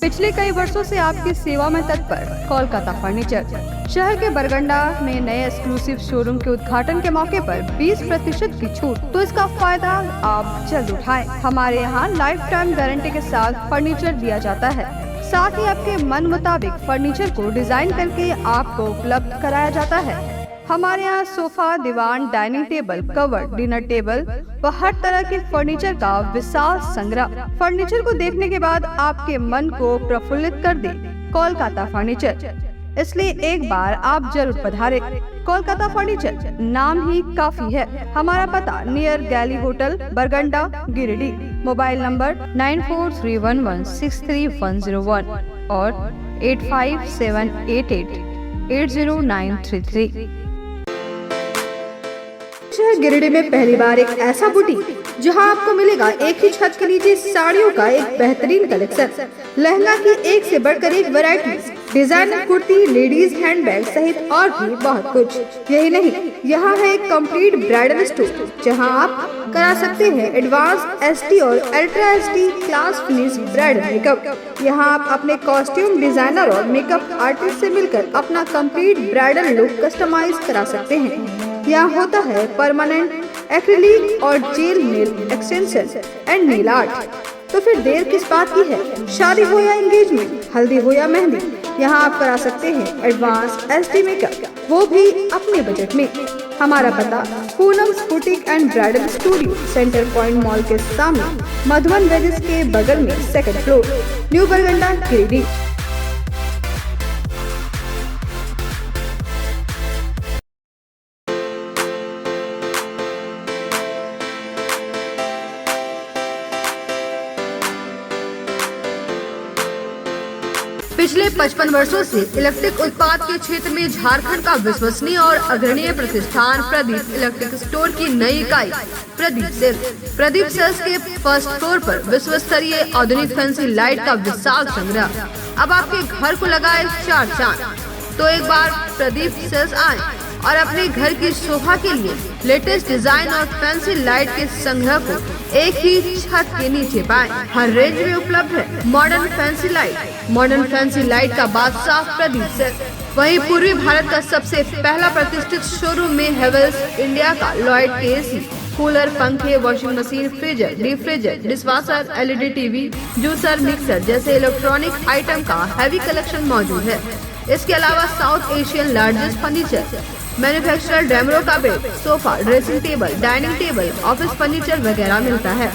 पिछले कई वर्षों से आपकी सेवा में तत्पर कोलकाता फर्नीचर। शहर के बरगंडा में नए एक्सक्लूसिव शोरूम के उद्घाटन के मौके पर 20% की छूट, तो इसका फायदा आप जल्द उठाएं। हमारे यहाँ लाइफ टाइम गारंटी के साथ फर्नीचर दिया जाता है। साथ ही आपके मन मुताबिक फर्नीचर को डिजाइन करके आपको उपलब्ध कराया जाता है। हमारे यहाँ सोफा, दीवान, dining table, cover, dinner table व हर तरह के फर्नीचर का विशाल संग्रह। फर्नीचर को देखने के बाद आपके मन को प्रफुल्लित कर दे कोलकाता फर्नीचर, इसलिए एक बार आप जरूर पधारें। कोलकाता फर्नीचर नाम ही काफी है। हमारा पता नियर गैली होटल, बरगंडा, गिरिडीह। मोबाइल नंबर 9431163101 और 8578880933। शहर गिरिडीह में पहली बार एक ऐसा बुटीक जहां आपको मिलेगा एक ही छत के नीचे साड़ियों का एक बेहतरीन कलेक्शन, लहंगा की एक से बढ़कर एक variety, designer kurti, ladies handbag सहित और भी बहुत कुछ। यही नहीं, यहाँ है एक कंप्लीट ब्राइडल स्टोर जहां आप करा सकते हैं एडवांस SD और ultra SD class finish bridal makeup. यहाँ आप अपने कॉस्ट्यूम डिजाइनर और मेकअप आर्टिस्ट से मिलकर अपना कंप्लीट ब्राइडल लुक कस्टमाइज करा सकते हैं। यहाँ होता है परमानेंट एक्रिलिक और jail nail extension and nail art. तो फिर देर किस बात की है? शादी हो या एंगेजमेंट, हल्दी हो या मेहंदी, यहाँ आप करा सकते हैं एडवांस SD मेकअप, वो भी अपने बजट में। हमारा पता Poonam's boutique and bridal studio, centre point mall के सामने, मधुबन वेजेस के बगल में, 2nd फ्लोर, न्यू बरगंडा, गिरिडीह। पिछले 55 वर्षों से इलेक्ट्रिक उत्पाद के क्षेत्र में झारखंड का विश्वसनीय और अग्रणीय प्रतिष्ठान प्रदीप इलेक्ट्रिक स्टोर की नई इकाई प्रदीप सेल्स। प्रदीप सेल्स के फर्स्ट फ्लोर पर विश्व स्तरीय आधुनिक फैंसी लाइट का विशाल संग्रह अब आपके घर को लगाए 4 चांद। तो एक बार प्रदीप सेल्स आए और अपने घर की शोभा के लिए लेटेस्ट डिजाइन और फैंसी लाइट के संग्रह को एक ही छत के नीचे पाएं। हर रेंज में उपलब्ध है modern fancy light. Modern fancy light का बादशाह प्रदीप सेल्स। वहीं पूर्वी भारत का सबसे पहला प्रतिष्ठित शोरूम में हेवेल्स इंडिया का लॉयड के AC, कूलर, पंखे, washing machine, freezer, deep freezer, dishwasher, LED TV, juicer, mixer जैसे इलेक्ट्रॉनिक आइटम का हैवी कलेक्शन मौजूद है। इसके अलावा South Asian largest furniture manufacturer Damro का bed, sofa, dressing table, dining table, office furniture वगैरह मिलता है।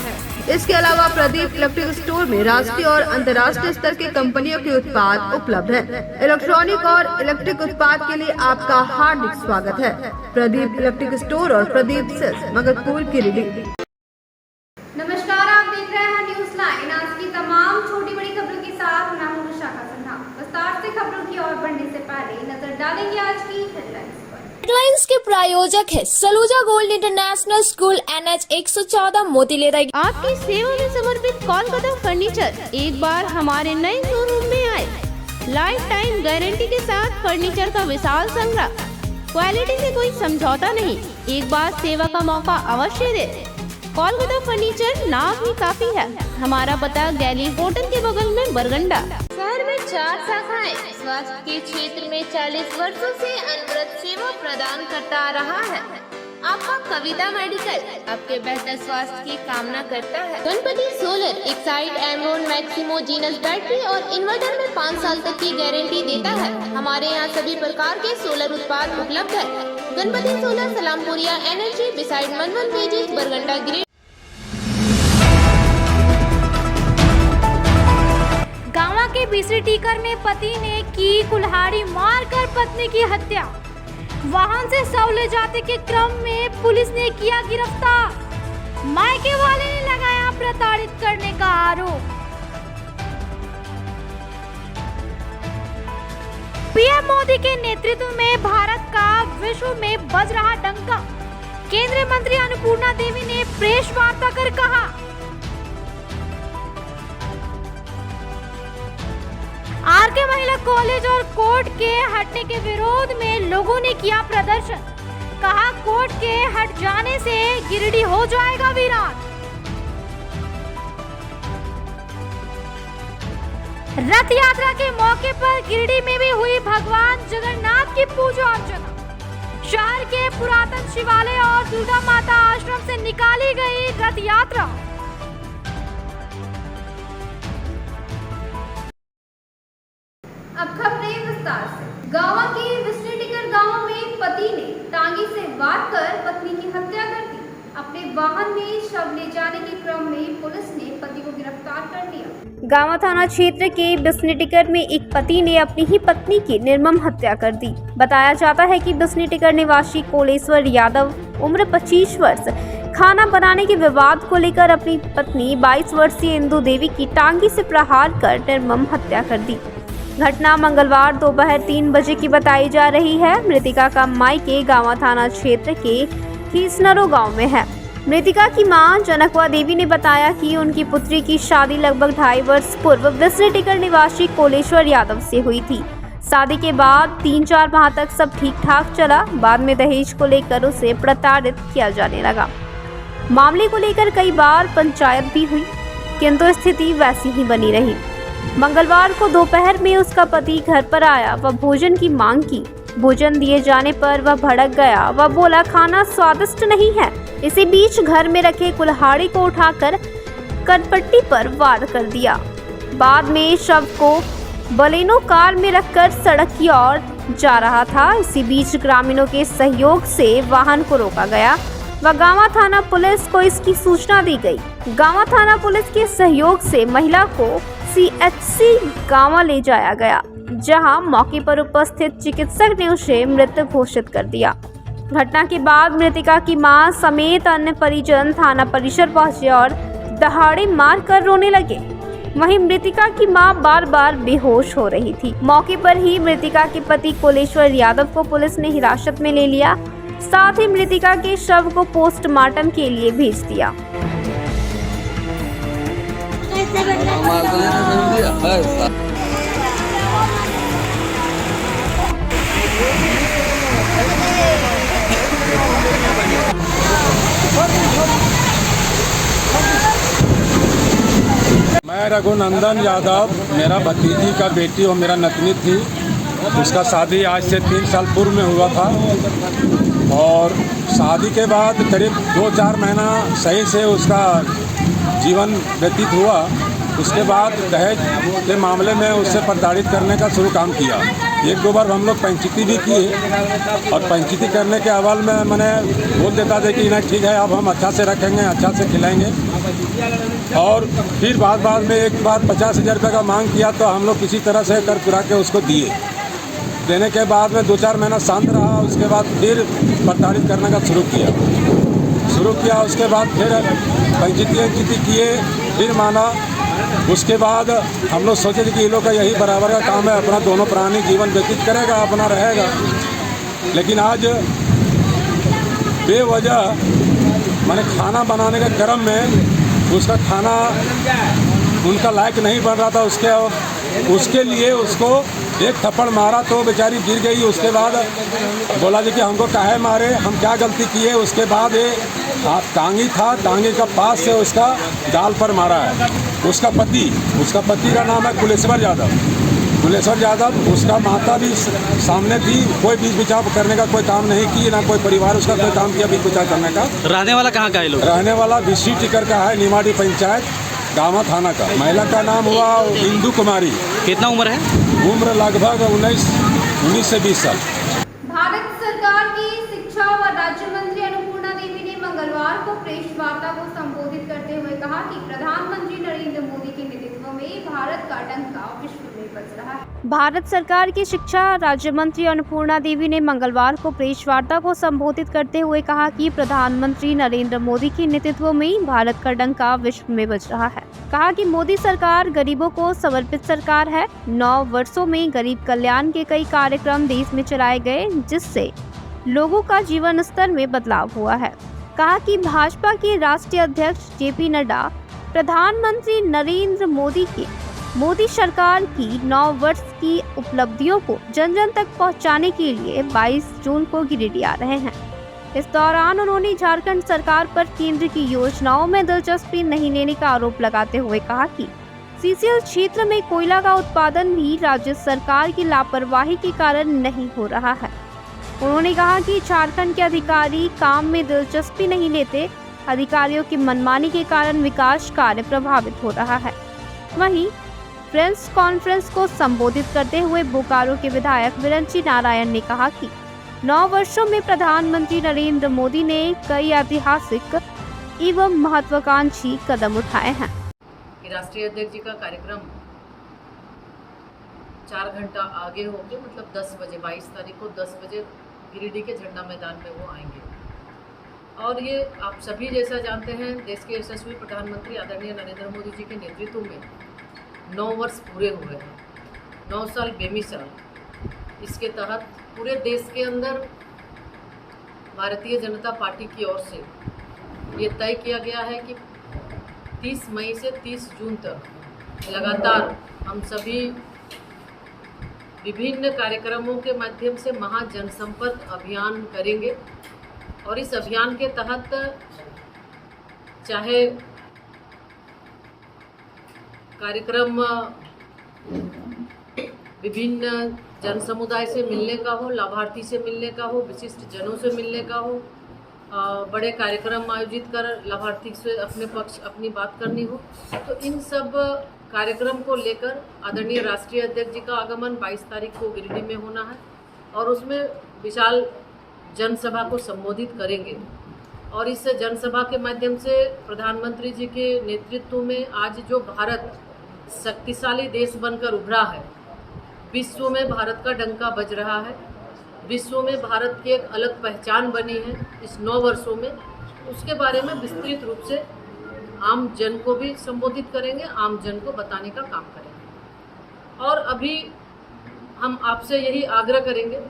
इसके अलावा प्रदीप इलेक्ट्रिक स्टोर में राष्ट्रीय और अंतर्राष्ट्रीय स्तर के कंपनियों के उत्पाद उपलब्ध हैं। इलेक्ट्रॉनिक और इलेक्ट्रिक उत्पाद के लिए आपका हार्दिक स्वागत है। प्रदीप इलेक्ट्रिक स्टोर और प्रदीप सेल्स, मगरपुर, गिरिडीह। नमस्कार, आप देख रहे हैं न्यूज लाइन। आज की तमाम छोटी बड़ी खबरों के साथ मैं हूं विशाखा सिन्हा। विस्तार से खबरों की ओर बढ़ने से पहले नजर डालेंगे आज की हेडलाइंस। हेडलाइंस के प्रायोजक है Saluja gold international school, NH 114, मोतीलेरा। आपकी सेवा में समर्पित कोलकाता फर्नीचर एक बार हमारे नए शोरूम में आए। लाइफ टाइम गारंटी के साथ फर्नीचर का विशाल संग्रह, क्वालिटी से कोई समझौता नहीं। एक बार सेवा का मौका अवश्य दे। कोलकाता फर्नीचर नाम ही काफी है। हमारा पता गैली होटल के बगल में, बरगंडा। शहर में 4 शाखाएं। स्वास्थ्य के क्षेत्र में 40 वर्षों से अनवरत सेवा प्रदान करता रहा है। आपका कविता मेडिकल आपके बेहतर स्वास्थ्य की कामना करता है। Ganpati solar Exide Amaron Maximo genus battery और इन्वर्टर में 5 साल तक की गारंटी देता है। हमारे यहाँ सभी प्रकार के सोलर उत्पाद उपलब्ध है। Ganpati solar, Salampuria energy, beside मनवन वेजेस, बरगंडा, गिरिडीह। गांवा के बीसरी टीकर में पति ने की कुल्हाड़ी मारकर पत्नी की हत्या। वाहन से शव ले जाते के क्रम में पुलिस ने किया गिरफ्तार। मायके वाले ने लगाया प्रताड़ित करने का आरोप। पीएम मोदी के नेतृत्व में भारत का विश्व में बज रहा डंका। केंद्रीय मंत्री अन्नपूर्णा देवी ने प्रेस वार्ता कर कहा, आरके महिला कॉलेज और कोर्ट के हटने के विरोध में लोगों ने किया प्रदर्शन। कहा, कोर्ट के हट जाने से गिरिडीह हो जाएगा वीरान। रथ यात्रा के मौके पर गिरिडीह में भी हुई भगवान जगन्नाथ की पूजा अर्चना। शहर के पुरातन शिवालय और दुर्गा माता आश्रम से निकाली गई रथ यात्रा। अब खबरें विस्तार से। गांवा के विस्नीटिकर गांव में पति ने टांगी से वार कर पत्नी की हत्या कर दी। अपने वाहन में शव ले जाने के क्रम में पुलिस ने पति को गिरफ्तार कर लिया। गांवा थाना क्षेत्र के बिस्नीटिकर में एक पति ने अपनी ही पत्नी की निर्मम हत्या कर दी। बताया जाता है कि बिस्नीटिकर निवासी कोलेश्वर यादव उम्र 25 वर्ष खाना बनाने के विवाद को लेकर अपनी पत्नी 22 वर्षीय इंदु देवी की टांगी से प्रहार कर निर्मम हत्या कर दी। घटना मंगलवार दोपहर 3 बजे की बताई जा रही है। मृतिका का मायके गांवा थाना क्षेत्र के खीसनरो गांव में है। मृतिका की मां जनकवा देवी ने बताया कि उनकी पुत्री की शादी लगभग 2.5 वर्ष पूर्व बिस्नीटिकर निवासी कोलेश्वर यादव से हुई थी। शादी के बाद 3-4 माह तक सब ठीक ठाक चला। बाद में दहेज को लेकर उसे प्रताड़ित किया जाने लगा। मामले को लेकर कई बार पंचायत भी हुई, किंतु स्थिति वैसी ही बनी रही। मंगलवार को दोपहर में उसका पति घर पर आया व भोजन की मांग की। भोजन दिए जाने पर वह भड़क गया। वह बोला खाना स्वादिष्ट नहीं है। इसी बीच घर में रखे कुल्हाड़ी को उठाकर कनपट्टी पर वार कर दिया। बाद में शव को बलेनो कार में रखकर सड़क की ओर जा रहा था। इसी बीच ग्रामीणों के सहयोग से वाहन को रोका गया व गांवा थाना पुलिस को इसकी सूचना दी गई। गांवा थाना पुलिस के सहयोग से महिला को CHC गांवा ले जाया गया, जहां मौके पर उपस्थित चिकित्सक ने उसे मृत घोषित कर दिया। घटना के बाद मृतिका की मां समेत अन्य परिजन थाना परिसर पहुंचे और दहाड़े मार कर रोने लगे। वहीं मृतिका की मां बार बार बेहोश हो रही थी। मौके पर ही मृतिका के पति कोलेश्वर यादव को पुलिस ने हिरासत में ले लिया। साथ ही मृतिका के शव को पोस्टमार्टम के लिए भेज दिया। मैं रघुनंदन यादव, मेरा भतीजी का बेटी और मेरा नतनी थी। उसका शादी आज से 3 साल पूर्व में हुआ था और शादी के बाद करीब 2-4 महीना सही से उसका जीवन व्यतीत हुआ। उसके बाद दहेज के मामले में उससे प्रताड़ित करने का शुरू काम किया। 1-2 बार हम लोग पंचायती भी किए और पंचायती करने के अवल में मैंने बोल देता था कि नहीं ठीक है, अब हम अच्छा से रखेंगे, अच्छा से खिलाएंगे। और फिर बाद में एक बार 50,000 रुपये का मांग किया तो हम लोग किसी तरह से कर पुरा के उसको दिए। देने के बाद में 2-4 महीना शांत रहा। उसके बाद फिर प्रताड़ित करने का शुरू किया। उसके बाद फिर पंचायती किए, फिर माना। उसके बाद हम लोग सोचे थे कि ये लोग का यही बराबर का काम है, अपना दोनों प्राणी जीवन व्यतीत करेगा, अपना रहेगा। लेकिन आज बेवजह मैंने खाना बनाने के क्रम में उसका खाना उनका लायक नहीं बन रहा था। उसके लिए उसको एक थप्पड़ मारा तो बेचारी गिर गई। उसके बाद बोला जी कि हमको काहे मारे, हम क्या गलती किए। उसके बाद ये टांगी था, टांगी का पास से उसका गाल पर मारा है। उसका पति का नाम है कोलेश्वर यादव। उसका माता भी सामने थी। कोई बीच बिचाव करने का कोई काम नहीं की, ना कोई परिवार उसका कोई काम किया बीच बिचाव करने का। रहने वाला कहाँ का है लोग? रहने वाला बिस्नीटिकर का है, निमाड़ी पंचायत, गांवा थाना का। महिला का नाम हुआ इंदु कुमारी। कितना उम्र है? उम्र लगभग 19 से 20 साल। भारत सरकार की शिक्षा व राज्य मंत्री अन्नपूर्णा देवी ने मंगलवार को प्रेस वार्ता को संबोधित करते हुए कहा कि प्रधानमंत्री नरेंद्र मोदी के नेतृत्व में भारत का डंका विश्व में बज रहा है। भारत सरकार की शिक्षा राज्य मंत्री अन्नपूर्णा देवी ने मंगलवार को प्रेस वार्ता को संबोधित करते हुए कहा कि प्रधानमंत्री नरेंद्र मोदी के नेतृत्व में भारत का डंका विश्व में बज रहा है। कहा कि मोदी सरकार गरीबों को समर्पित सरकार है। 9 वर्षों में गरीब कल्याण के कई कार्यक्रम देश में चलाए गए, जिससे लोगों का जीवन स्तर में बदलाव हुआ है। कहा कि भाजपा के राष्ट्रीय अध्यक्ष JP नड्डा प्रधानमंत्री नरेंद्र मोदी सरकार की 9 वर्ष की उपलब्धियों को जन जन तक पहुंचाने के लिए 22 जून को गिरिडीह आ रहे हैं। इस दौरान उन्होंने झारखंड सरकार पर केंद्र की योजनाओं में दिलचस्पी नहीं लेने का आरोप लगाते हुए कहा कि सीसीएल क्षेत्र में कोयला का उत्पादन भी राज्य सरकार की लापरवाही के कारण नहीं हो रहा है। उन्होंने कहा कि झारखंड के अधिकारी काम में दिलचस्पी नहीं लेते, अधिकारियों की मनमानी के कारण विकास कार्य प्रभावित हो रहा है। वहीं प्रेस कॉन्फ्रेंस को संबोधित करते हुए बोकारो के विधायक विरंची नारायण ने कहा कि 9 वर्षों में प्रधानमंत्री नरेंद्र मोदी ने कई ऐतिहासिक एवं महत्वाकांक्षी कदम उठाए हैं। राष्ट्रीय अध्यक्ष जी का कार्यक्रम 4 घंटा आगे होके मतलब 10 बजे 22 तारीख को 10 बजे गिरिडीह के झंडा मैदान में वो आएंगे। और ये आप सभी जैसा जानते हैं, देश के यशस्वी प्रधानमंत्री आदरणीय नरेंद्र मोदी जी के नेतृत्व में 9 वर्ष पूरे हुए हैं, 9 साल बेमिसाल। इसके तहत पूरे देश के अंदर भारतीय जनता पार्टी की ओर से ये तय किया गया है कि 30 मई से 30 जून तक लगातार हम सभी विभिन्न कार्यक्रमों के माध्यम से महाजनसंपर्क अभियान करेंगे। और इस अभियान के तहत चाहे कार्यक्रम विभिन्न जन समुदाय से मिलने का हो, लाभार्थी से मिलने का हो, विशिष्ट जनों से मिलने का हो, बड़े कार्यक्रम आयोजित कर लाभार्थी से अपनी बात करनी हो, तो इन सब कार्यक्रम को लेकर आदरणीय राष्ट्रीय अध्यक्ष जी का आगमन 22 तारीख को गिरिडीह में होना है और उसमें विशाल जनसभा को संबोधित करेंगे। और इस जनसभा के माध्यम से प्रधानमंत्री जी के नेतृत्व में आज जो भारत शक्तिशाली देश बनकर उभरा है, विश्व में भारत का डंका बज रहा है, विश्व में भारत की एक अलग पहचान बनी है इस 9 वर्षों में, उसके बारे में विस्तृत रूप से आम जन को भी संबोधित करेंगे, आम जन को बताने का काम करेंगे। और अभी हम आपसे यही आग्रह करेंगे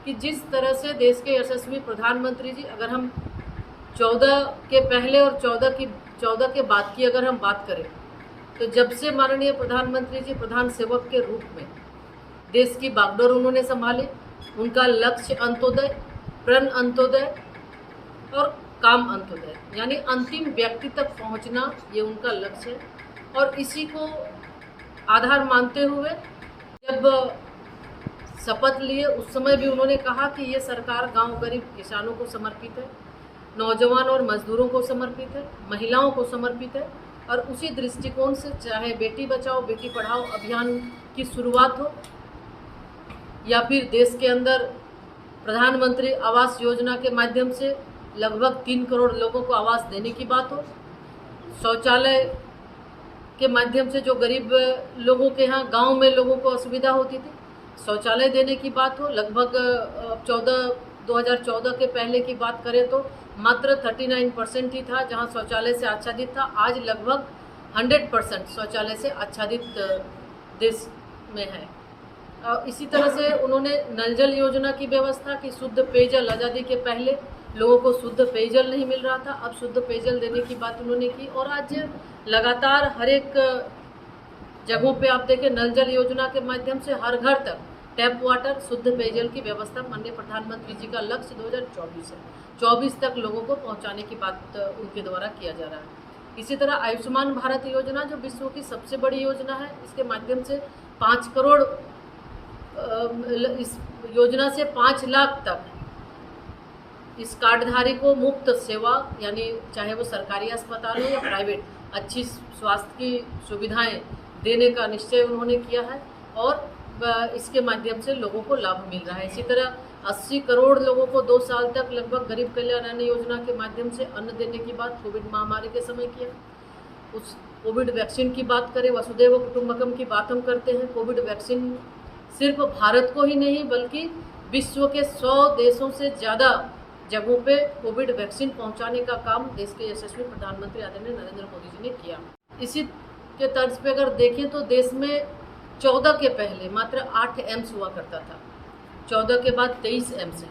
कि जिस तरह से देश के यशस्वी प्रधानमंत्री जी, अगर हम 14 के पहले और 14 के बाद की अगर हम बात करें, तो जब से माननीय प्रधानमंत्री जी प्रधान सेवक के रूप में देश की बागडोर उन्होंने संभाली, उनका लक्ष्य अंत्योदय, प्रण अंत्योदय और काम अंत्योदय, यानी अंतिम व्यक्ति तक पहुंचना, ये उनका लक्ष्य है। और इसी को आधार मानते हुए जब शपथ लिए उस समय भी उन्होंने कहा कि ये सरकार गांव गरीब किसानों को समर्पित है, नौजवान और मजदूरों को समर्पित है, महिलाओं को समर्पित है। और उसी दृष्टिकोण से चाहे बेटी बचाओ बेटी पढ़ाओ अभियान की शुरुआत हो या फिर देश के अंदर प्रधानमंत्री आवास योजना के माध्यम से लगभग 3 करोड़ लोगों को आवास देने की बात हो, शौचालय के माध्यम से जो गरीब लोगों के यहाँ गांव में लोगों को असुविधा होती थी, शौचालय देने की बात हो। लगभग 2014 के पहले की बात करें तो मात्र 39% ही था जहां शौचालय से आच्छादित था, आज लगभग 100% शौचालय से आच्छादित देश में है। इसी तरह से उन्होंने नल जल योजना की व्यवस्था की, शुद्ध पेयजल, आज़ादी के पहले लोगों को शुद्ध पेयजल नहीं मिल रहा था, अब शुद्ध पेयजल देने की बात उन्होंने की। और आज लगातार हर एक जगहों पे आप देखें नल जल योजना के माध्यम से हर घर तक टैप वाटर, शुद्ध पेयजल की व्यवस्था माननीय प्रधानमंत्री जी का लक्ष्य 2024 है, 24 तक लोगों को पहुंचाने की बात उनके द्वारा किया जा रहा है। इसी तरह आयुष्मान भारत योजना जो विश्व की सबसे बड़ी योजना है, इसके माध्यम से 5 करोड़, इस योजना से 5 लाख तक इस कार्डधारी को मुफ्त सेवा, यानी चाहे वो सरकारी अस्पताल हो या प्राइवेट, अच्छी स्वास्थ्य की सुविधाएं देने का निश्चय उन्होंने किया है और इसके माध्यम से लोगों को लाभ मिल रहा है। इसी तरह 80 करोड़ लोगों को 2 साल तक लगभग गरीब कल्याण अन्न योजना के माध्यम से अन्न देने की बात कोविड महामारी के समय किया। उस कोविड वैक्सीन की बात करें, वसुधैव कुटुंबकम की बात हम करते हैं। कोविड वैक्सीन सिर्फ भारत को ही नहीं बल्कि विश्व के 100 देशों से ज़्यादा जगहों पे कोविड वैक्सीन पहुंचाने का काम देश के यशस्वी प्रधानमंत्री आदरणीय नरेंद्र मोदी जी ने किया। इसी के तर्ज पे अगर देखें तो देश में 14 के पहले मात्र 8 एम्स हुआ करता था, 14 के बाद 23 एम्स है।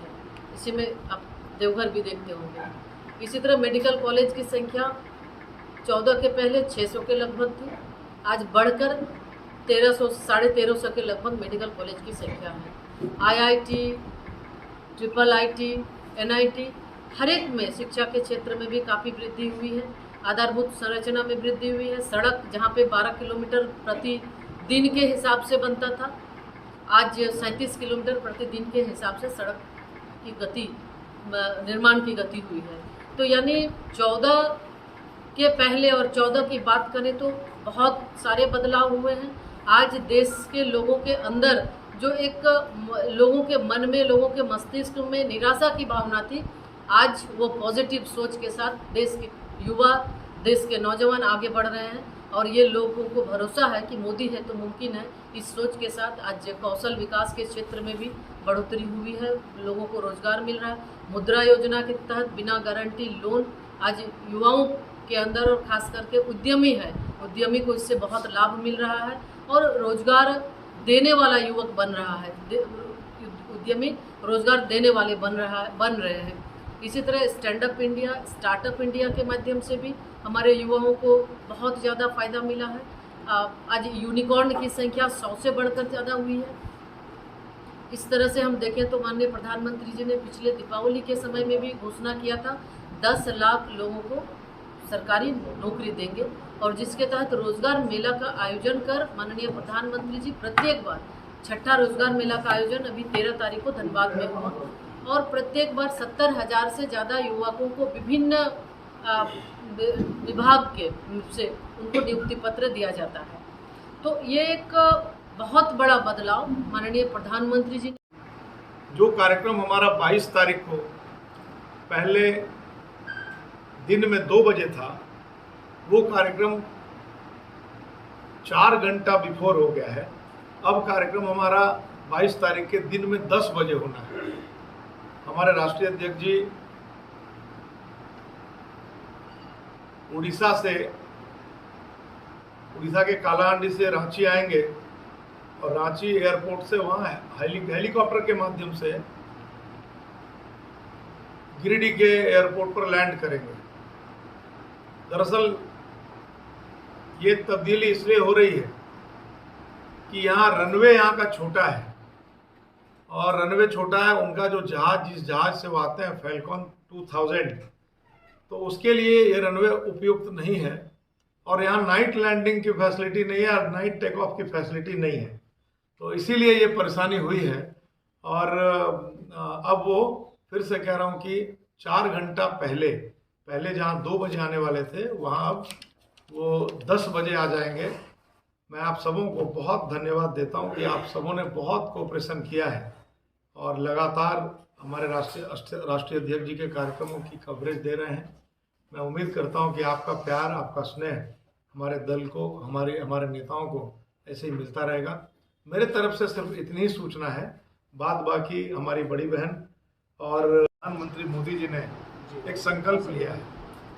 इसी में आप देवघर भी देखते होंगे। इसी तरह मेडिकल कॉलेज की संख्या 14 के पहले 600 के लगभग थी, आज बढ़कर 1300, 1350 के लगभग मेडिकल कॉलेज की संख्या है। IIT, IIIT, NIT हर एक में शिक्षा के क्षेत्र में भी काफ़ी वृद्धि हुई है। आधारभूत संरचना में वृद्धि हुई है। सड़क जहाँ पे 12 किलोमीटर प्रति दिन के हिसाब से बनता था, आज 37 किलोमीटर प्रतिदिन के हिसाब से सड़क की गति, निर्माण की गति हुई है। तो यानी 14 के पहले और 14 की बात करें तो बहुत सारे बदलाव हुए हैं। आज देश के लोगों के अंदर जो एक लोगों के मन में, लोगों के मस्तिष्क में निराशा की भावना थी, आज वो पॉजिटिव सोच के साथ देश के युवा, देश के नौजवान आगे बढ़ रहे हैं और ये लोगों को भरोसा है कि मोदी है तो मुमकिन है। इस सोच के साथ आज कौशल विकास के क्षेत्र में भी बढ़ोतरी हुई है, लोगों को रोजगार मिल रहा है। मुद्रा योजना के तहत बिना गारंटी लोन आज युवाओं के अंदर और खास करके उद्यमी है, उद्यमी को इससे बहुत लाभ मिल रहा है और रोजगार देने वाला युवक बन रहा है, उद्यमी रोजगार देने वाले बन रहे हैं। इसी तरह stand up India, startup India के माध्यम से भी हमारे युवाओं को बहुत ज़्यादा फायदा मिला है। आज यूनिकॉर्न की संख्या 100 से बढ़कर ज़्यादा हुई है। इस तरह से हम देखें तो माननीय प्रधानमंत्री जी ने पिछले दीपावली के समय में भी घोषणा किया था 10 लाख लोगों को सरकारी नौकरी देंगे और जिसके तहत रोजगार मेला का आयोजन कर माननीय प्रधानमंत्री जी प्रत्येक बार 6ठा रोजगार मेला का आयोजन अभी 13 तारीख को धनबाद में हुआ और प्रत्येक बार 70,000 से ज़्यादा युवकों को विभिन्न विभाग के से उनको नियुक्ति पत्र दिया जाता है। तो ये एक बहुत बड़ा बदलाव माननीय प्रधानमंत्री जी ने जो कार्यक्रम हमारा 22 तारीख को पहले दिन में 2 बजे था, वो कार्यक्रम 4 घंटा बिफोर हो गया है। अब कार्यक्रम हमारा 22 तारीख के दिन में 10 बजे होना है। हमारे राष्ट्रीय अध्यक्ष जी उड़ीसा के कालाहांडी से रांची आएंगे और रांची एयरपोर्ट से वहाँ हेलीकॉप्टर के माध्यम से गिरिडीह के एयरपोर्ट पर लैंड करेंगे। दरअसल ये तब्दीली इसलिए हो रही है कि यहाँ रनवे यहाँ का छोटा है और रनवे छोटा है, उनका जो जहाज, जिस जहाज से वो आते हैं फैल्कॉन 2000, तो उसके लिए ये रनवे उपयुक्त नहीं है और यहाँ नाइट लैंडिंग की फैसिलिटी नहीं है और नाइट टेक ऑफ की फैसिलिटी नहीं है। तो इसीलिए ये परेशानी हुई है और अब वो फिर से कह रहा हूँ कि 4 घंटा पहले जहाँ 2 बजे आने वाले थे, वहाँ अब वो 10 बजे आ जाएंगे। मैं आप सबों को बहुत धन्यवाद देता हूँ कि आप सबों ने बहुत कोऑपरेशन किया है और लगातार हमारे राष्ट्रीय अध्यक्ष जी के कार्यक्रमों की कवरेज दे रहे हैं। मैं उम्मीद करता हूँ कि आपका प्यार, आपका स्नेह हमारे दल को, हमारे नेताओं को ऐसे ही मिलता रहेगा। मेरे तरफ से सिर्फ इतनी ही सूचना है, बाद बाकी हमारी बड़ी बहन और प्रधानमंत्री मोदी जी ने एक संकल्प लिया है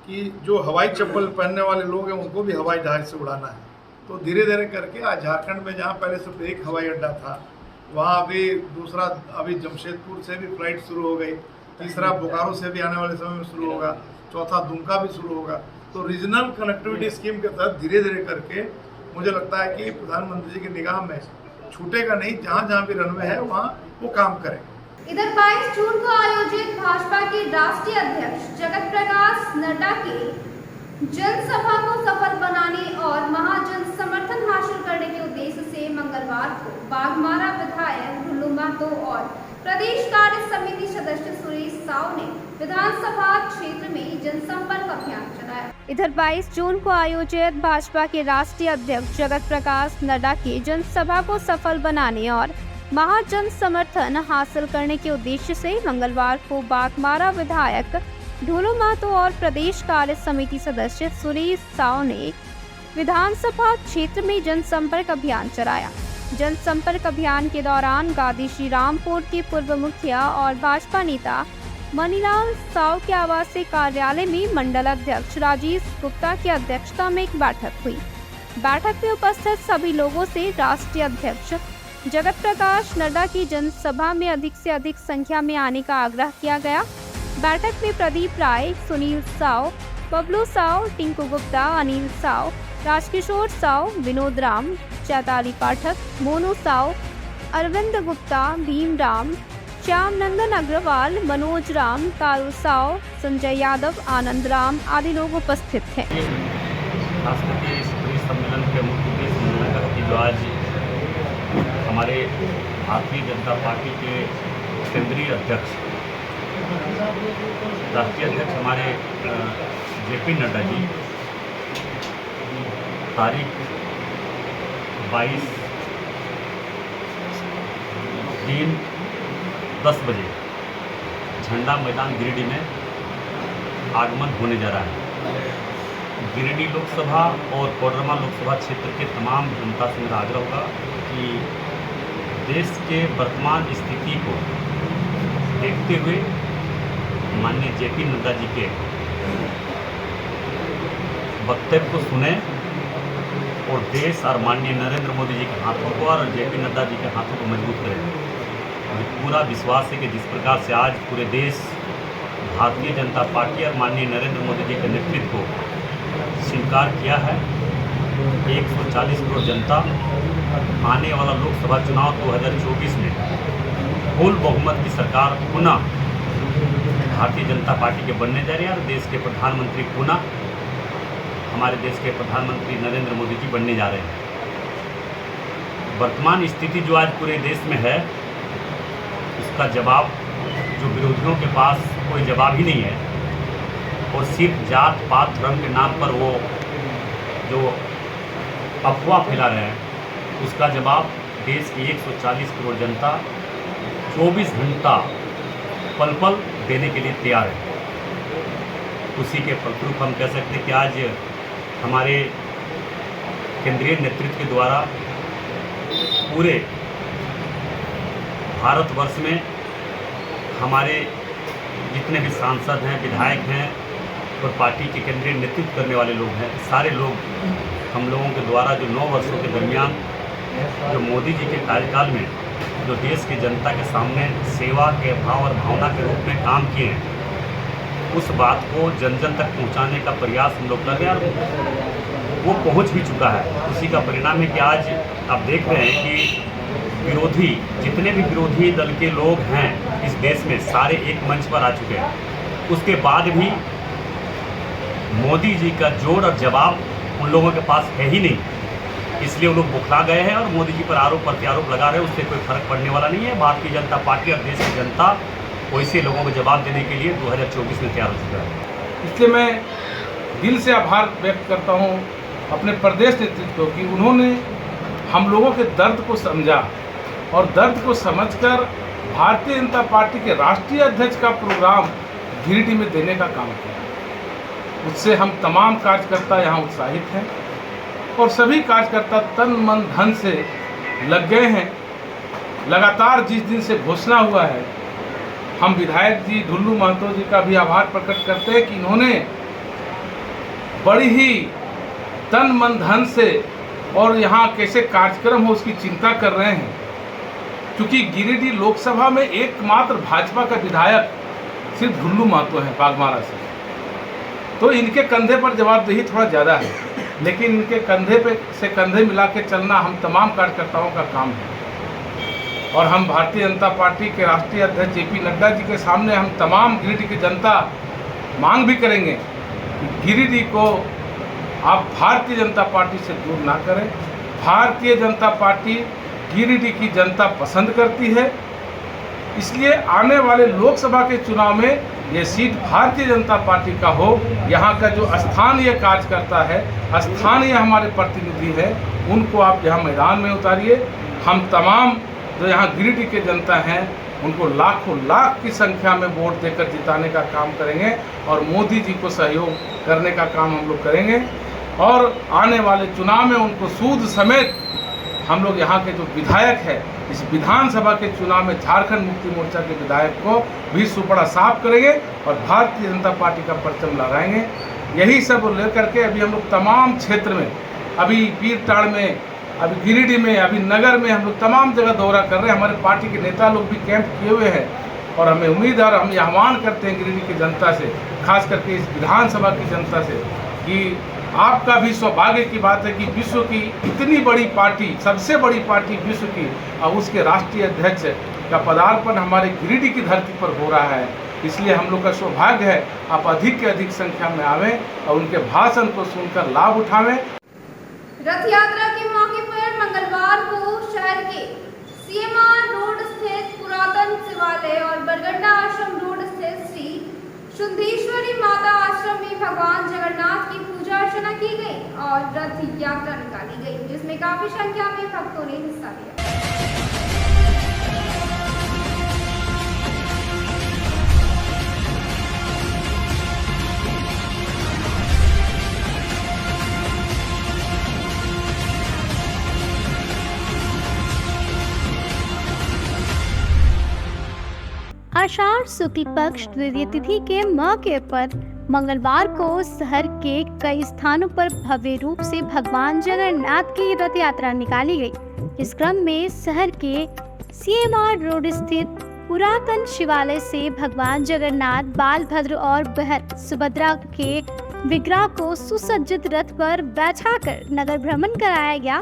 कि जो हवाई चप्पल पहनने वाले लोग हैं उनको भी हवाई जहाज से उड़ाना है। तो धीरे धीरे करके आज झारखंड में जहाँ पहले सिर्फ एक हवाई अड्डा था, वहाँ अभी दूसरा, अभी जमशेदपुर से भी फ्लाइट शुरू हो गई, तीसरा बोकारो से भी आने वाले समय में शुरू होगा, चौथा दुमका भी शुरू होगा। तो रीजनल कनेक्टिविटी स्कीम के तहत धीरे धीरे करके मुझे लगता है कि प्रधानमंत्री जी की निगाह में छूटेगा नहीं, जहाँ जहाँ भी रनवे है वहाँ वो काम करेंगे। इधर 22 जून को आयोजित भाजपा के राष्ट्रीय अध्यक्ष जगत प्रकाश नड्डा की जनसभा को सफल बनाने और महाजन समर्थन हासिल करने के उद्देश्य से मंगलवार को बाघमारा विधायक ढुल्लू महतो और प्रदेश कार्य समिति सदस्य सुरेश साव ने विधानसभा क्षेत्र में जनसंपर्क अभियान चलाया। इधर 22 जून को आयोजित भाजपा के राष्ट्रीय अध्यक्ष जगत प्रकाश नड्डा की जनसभा को सफल बनाने और महाजन समर्थन हासिल करने के उद्देश्य से मंगलवार को बाघमारा विधायक ढुल्लू महतो और प्रदेश कार्य समिति सदस्य सुरेश साव ने विधानसभा क्षेत्र में जनसंपर्क अभियान चलाया। जनसंपर्क अभियान के दौरान गादी श्री रामपुर के पूर्व मुखिया और भाजपा नेता मनीलाल साव के आवासीय कार्यालय में मंडल अध्यक्ष राजेश गुप्ता की अध्यक्षता में एक बैठक हुई। बैठक में उपस्थित सभी लोगों से राष्ट्रीय अध्यक्ष जगत प्रकाश नड्डा की जनसभा में अधिक से अधिक संख्या में आने का आग्रह किया गया। बैठक में प्रदीप राय, सुनील साव, बबलू साव, टिंकू गुप्ता, अनिल साव, राजकिशोर साव, विनोद राम, चैताली पाठक, मोनू साव, अरविंद गुप्ता, भीम राम, श्याम नंदन अग्रवाल, मनोज राम, तारू साव, संजय यादव, आनंद राम आदि लोग उपस्थित थे। खास करके इस सम्मेलन के मुख्य उद्देश्य सम्मेलन का कि जो आज हमारे भारतीय जनता पार्टी के केंद्रीय अध्यक्ष, राष्ट्रीय अध्यक्ष हमारे जेपी नड्डा जी तारीख 22 दिन 10 बजे झंडा मैदान गिरिडीह में आगमन होने जा रहा है। गिरिडीह लोकसभा और कोडरमा लोकसभा क्षेत्र के तमाम जनता से मेरा आग्रह होगा कि देश के वर्तमान स्थिति को देखते हुए माननीय जेपी नड्डा जी के वक्तव्य को सुने और देश और माननीय नरेंद्र मोदी जी के हाथों को और जेपी नड्डा जी के हाथों को मजबूत करें। मुझे पूरा विश्वास है कि जिस प्रकार से आज पूरे देश भारतीय जनता पार्टी और माननीय नरेंद्र मोदी जी के नेतृत्व को स्वीकार किया है, 140 करोड़ जनता आने वाला लोकसभा चुनाव 2024 में फुल बहुमत की सरकार पुनः भारतीय जनता पार्टी के बनने जा रही है और देश के प्रधानमंत्री पुनः हमारे देश के प्रधानमंत्री नरेंद्र मोदी जी बनने जा रहे हैं। वर्तमान स्थिति जो आज पूरे देश में है उसका जवाब जो विरोधियों के पास कोई जवाब ही नहीं है और सिर्फ जात पात धर्म के नाम पर वो जो अफवाह फैला रहे हैं उसका जवाब देश की 140 करोड़ जनता 24 घंटा पल पल देने के लिए तैयार है। उसी के फलस्वरूप हम कह सकते हैं कि आज हमारे केंद्रीय नेतृत्व के द्वारा पूरे भारतवर्ष में हमारे जितने भी सांसद हैं, विधायक हैं और पार्टी के केंद्रीय नेतृत्व करने वाले लोग हैं, सारे लोग हम लोगों के द्वारा जो 9 वर्षों के दरमियान जो मोदी जी के कार्यकाल में जो देश की जनता के सामने सेवा के भाव और भावना के रूप में काम किए हैं उस बात को जन जन तक पहुंचाने का प्रयास हम लोग कर रहे हैं और वो पहुंच भी चुका है। उसी का परिणाम है कि आज आप देख रहे हैं कि विरोधी जितने भी विरोधी दल के लोग हैं इस देश में सारे एक मंच पर आ चुके हैं। उसके बाद भी मोदी जी का जोड़ और जवाब उन लोगों के पास है ही नहीं, इसलिए वो लोग बुखला गए हैं और मोदी जी पर आरोप प्रत्यारोप लगा रहे हैं। उससे कोई फर्क पड़ने वाला नहीं है। भारतीय जनता पार्टी और देश की जनता वैसे लोगों को जवाब देने के लिए 2024 में तैयार हो चुका है। इसलिए मैं दिल से आभार व्यक्त करता हूं अपने प्रदेश नेतृत्व की, उन्होंने हम लोगों के दर्द को समझा और दर्द को समझकर भारतीय जनता पार्टी के राष्ट्रीय अध्यक्ष का प्रोग्राम गिरिडीह में देने का काम किया। उससे हम तमाम कार्यकर्ता यहाँ उत्साहित हैं और सभी कार्यकर्ता तन मन धन से लग गए हैं। लगातार जिस दिन से घोषणा हुआ है, हम विधायक जी ढुल्लू महतो जी का भी आभार प्रकट करते हैं कि इन्होंने बड़ी ही तन मन धन से और यहाँ कैसे कार्यक्रम हो उसकी चिंता कर रहे हैं। क्योंकि गिरिडीह लोकसभा में एकमात्र भाजपा का विधायक सिर्फ ढुल्लू महतो है बागमारा से, तो इनके कंधे पर जवाबदेही थोड़ा ज़्यादा है, लेकिन इनके कंधे पे से कंधे मिला के चलना हम तमाम कार्यकर्ताओं का काम है। और हम भारतीय जनता पार्टी के राष्ट्रीय अध्यक्ष जेपी नड्डा जी के सामने हम तमाम गिरिडीह की जनता मांग भी करेंगे कि गिरिडीह को आप भारतीय जनता पार्टी से दूर ना करें। भारतीय जनता पार्टी गिरिडीह की जनता पसंद करती है, इसलिए आने वाले लोकसभा के चुनाव में ये सीट भारतीय जनता पार्टी का हो। यहाँ का जो स्थानीय कार्यकर्ता है, स्थानीय हमारे प्रतिनिधि है, उनको आप यहाँ मैदान में उतारिए। हम तमाम जो यहाँ गिरिडीह के जनता हैं उनको लाखों लाख की संख्या में वोट देकर जिताने का काम करेंगे और मोदी जी को सहयोग करने का काम हम लोग करेंगे। और आने वाले चुनाव में उनको सूद समेत हम लोग यहाँ के जो विधायक है, इस विधानसभा के चुनाव में झारखंड मुक्ति मोर्चा के विधायक को भी सुपड़ा साफ करेंगे और भारतीय जनता पार्टी का परचम लहराएंगे। यही सब लेकर के अभी हम लोग तमाम क्षेत्र में, अभी पीरटाड़ में, अभी गिरिडीह में, अभी नगर में हम लोग तमाम जगह दौरा कर रहे हैं। हमारे पार्टी के नेता लोग भी कैंप किए हुए हैं और हमें उम्मीद है और हम आह्वान करते हैं गिरिडीह की जनता से, खास करके इस विधानसभा की जनता से, कि आपका भी सौभाग्य की बात है कि विश्व की इतनी बड़ी पार्टी, सबसे बड़ी पार्टी विश्व की, और उसके राष्ट्रीय अध्यक्ष का पदार्पण हमारे गिरिडीह की धरती पर हो रहा है। इसलिए हम लोग का सौभाग्य है आप अधिक से अधिक संख्या में आवें और उनके भाषण को सुनकर लाभ उठावें। रथ यात्रा के मौके पर मंगलवार को शहर के सीएमआर रोड स्थित पुरातन शिवालय और बरगड्डा आश्रम रोड स्थित श्री शुद्धेश्वरी माता आश्रम में भगवान जगन्नाथ की पूजा अर्चना की गई और रथ यात्रा निकाली गई, जिसमें काफी संख्या में भक्तों ने हिस्सा लिया। आषाढ़ शुक्ल पक्ष द्वितीय तिथि के मौके पर मंगलवार को शहर के कई स्थानों पर भव्य रूप से भगवान जगन्नाथ की रथ यात्रा निकाली गई। इस क्रम में शहर के सीएमआर रोड स्थित पुरातन शिवालय से भगवान जगन्नाथ, बालभद्र और बहन सुभद्रा के विग्रह को सुसज्जित रथ पर बैठाकर नगर भ्रमण कराया गया।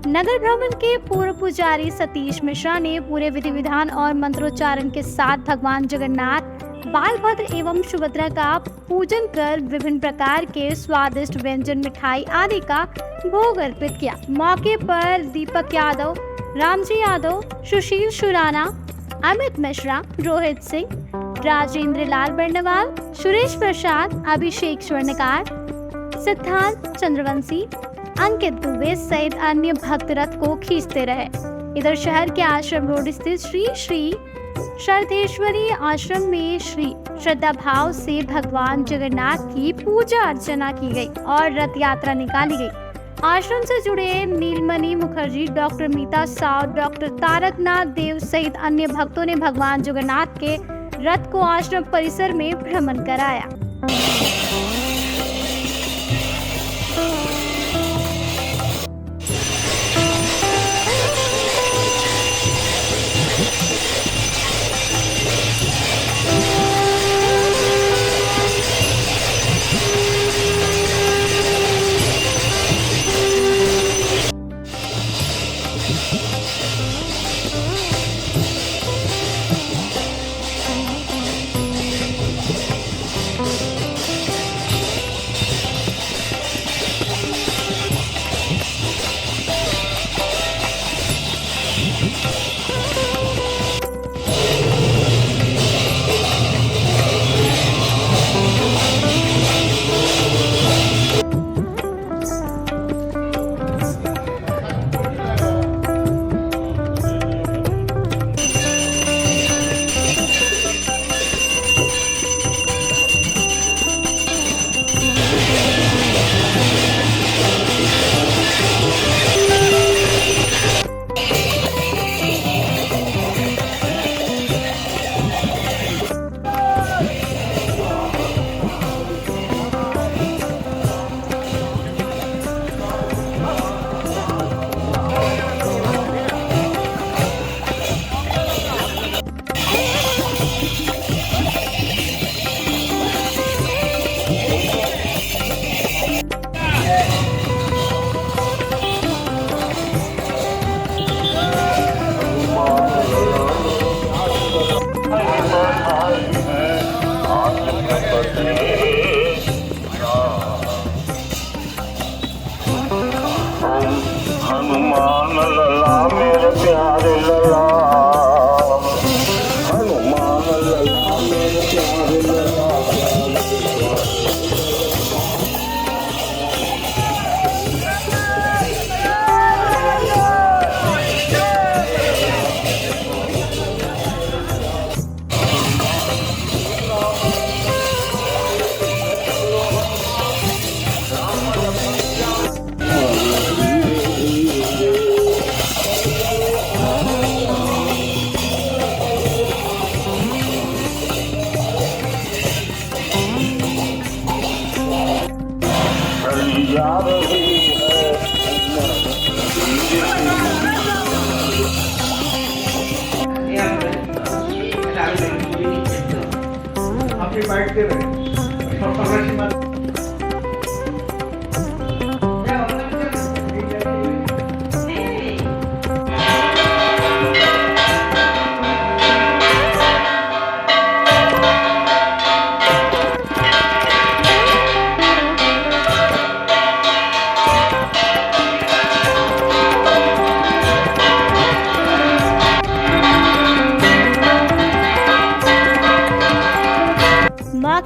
नगर भ्रमण के पूर्व पुजारी सतीश मिश्रा ने पूरे विधि विधान और मंत्रोच्चारण के साथ भगवान जगन्नाथ, बालभद्र एवं सुभद्रा का पूजन कर विभिन्न प्रकार के स्वादिष्ट व्यंजन, मिठाई आदि का भोग अर्पित किया। मौके पर दीपक यादव, रामजी यादव, सुशील शुराना, अमित मिश्रा, रोहित सिंह, राजेंद्र लाल बर्नवाल, सुरेश प्रसाद, अभिषेक स्वर्णकार, सिद्धांत चंद्रवंशी, अंकित दुबे सहित अन्य भक्त रथ को खींचते रहे। इधर शहर के आश्रम रोड स्थित श्री श्री शरधेश्वरी आश्रम में श्री श्रद्धा भाव से भगवान जगन्नाथ की पूजा अर्चना की गई और रथ यात्रा निकाली गई। आश्रम से जुड़े नीलमणि मुखर्जी, डॉक्टर मीता साव, डॉक्टर तारकनाथ देव सहित अन्य भक्तों ने भगवान जगन्नाथ के रथ को आश्रम परिसर में भ्रमण कराया।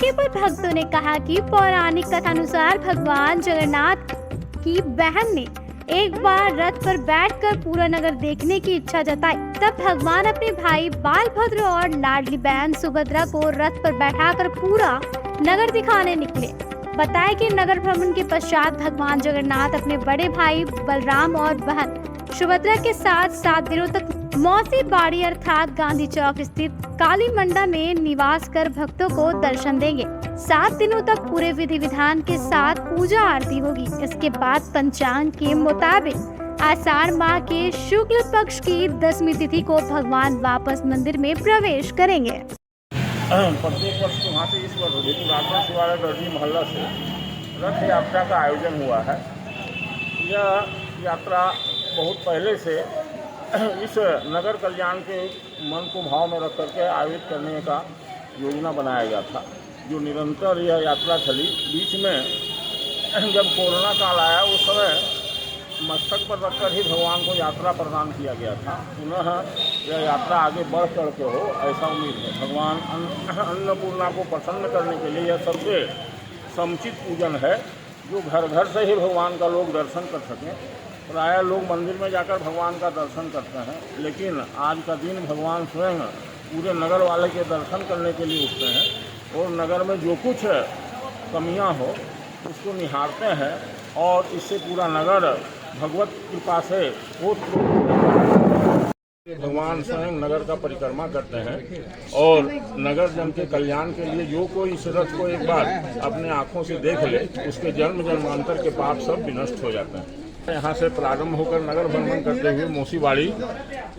मौके पर भक्तों ने कहा कि पौराणिक कथानुसार भगवान जगन्नाथ की बहन ने एक बार रथ पर बैठकर पूरा नगर देखने की इच्छा जताई। तब भगवान अपने भाई बालभद्र और लाडली बहन सुभद्रा को रथ पर बैठाकर पूरा नगर दिखाने निकले। बताया कि नगर भ्रमण के पश्चात भगवान जगन्नाथ अपने बड़े भाई बलराम और बहन सुभद्रा के साथ 7 दिनों तक मौसी बाड़ी अर्थात गांधी चौक स्थित काली मंडा में निवास कर भक्तों को दर्शन देंगे। 7 दिनों तक पूरे विधि विधान के साथ पूजा आरती होगी। इसके बाद पंचांग के मुताबिक आषाढ़ माह के शुक्ल पक्ष की 10वीं तिथि को भगवान वापस मंदिर में प्रवेश करेंगे। प्रत्येक वर्ष वहाँ से इस वर्ष भी पुरातन शिवालय दर्जी मोहल्ला से रथ यात्रा का आयोजन हुआ है। यह यात्रा बहुत पहले से इस नगर कल्याण के मन को भाव में रख करके आयोजित करने का योजना बनाया गया था, जो निरंतर यह यात्रा चली। बीच में जब कोरोना काल आया उस समय मस्तक पर रखकर ही भगवान को यात्रा प्रदान किया गया था। पुनः यह यात्रा आगे बढ़ चढ़ के हो ऐसा उम्मीद है। भगवान अन्नपूर्णा को प्रसन्न करने के लिए यह सबसे समुचित पूजन है, जो घर घर से ही भगवान का लोग दर्शन कर सकें। प्रायः लोग मंदिर में जाकर भगवान का दर्शन करते हैं, लेकिन आज का दिन भगवान स्वयं पूरे नगर वाले के दर्शन करने के लिए उठते हैं और नगर में जो कुछ कमियां हो उसको निहारते हैं और इससे पूरा नगर भगवत कृपा से भगवान स्वयं नगर का परिक्रमा करते हैं और नगर जन के कल्याण के लिए जो कोई इस रथ को एक बार अपने आँखों से देख ले उसके जन्म जन्मांतर के पाप सब विनष्ट हो जाते हैं। यहाँ से प्रारंभ होकर नगर भ्रमण करते हुए मौसीबाड़ी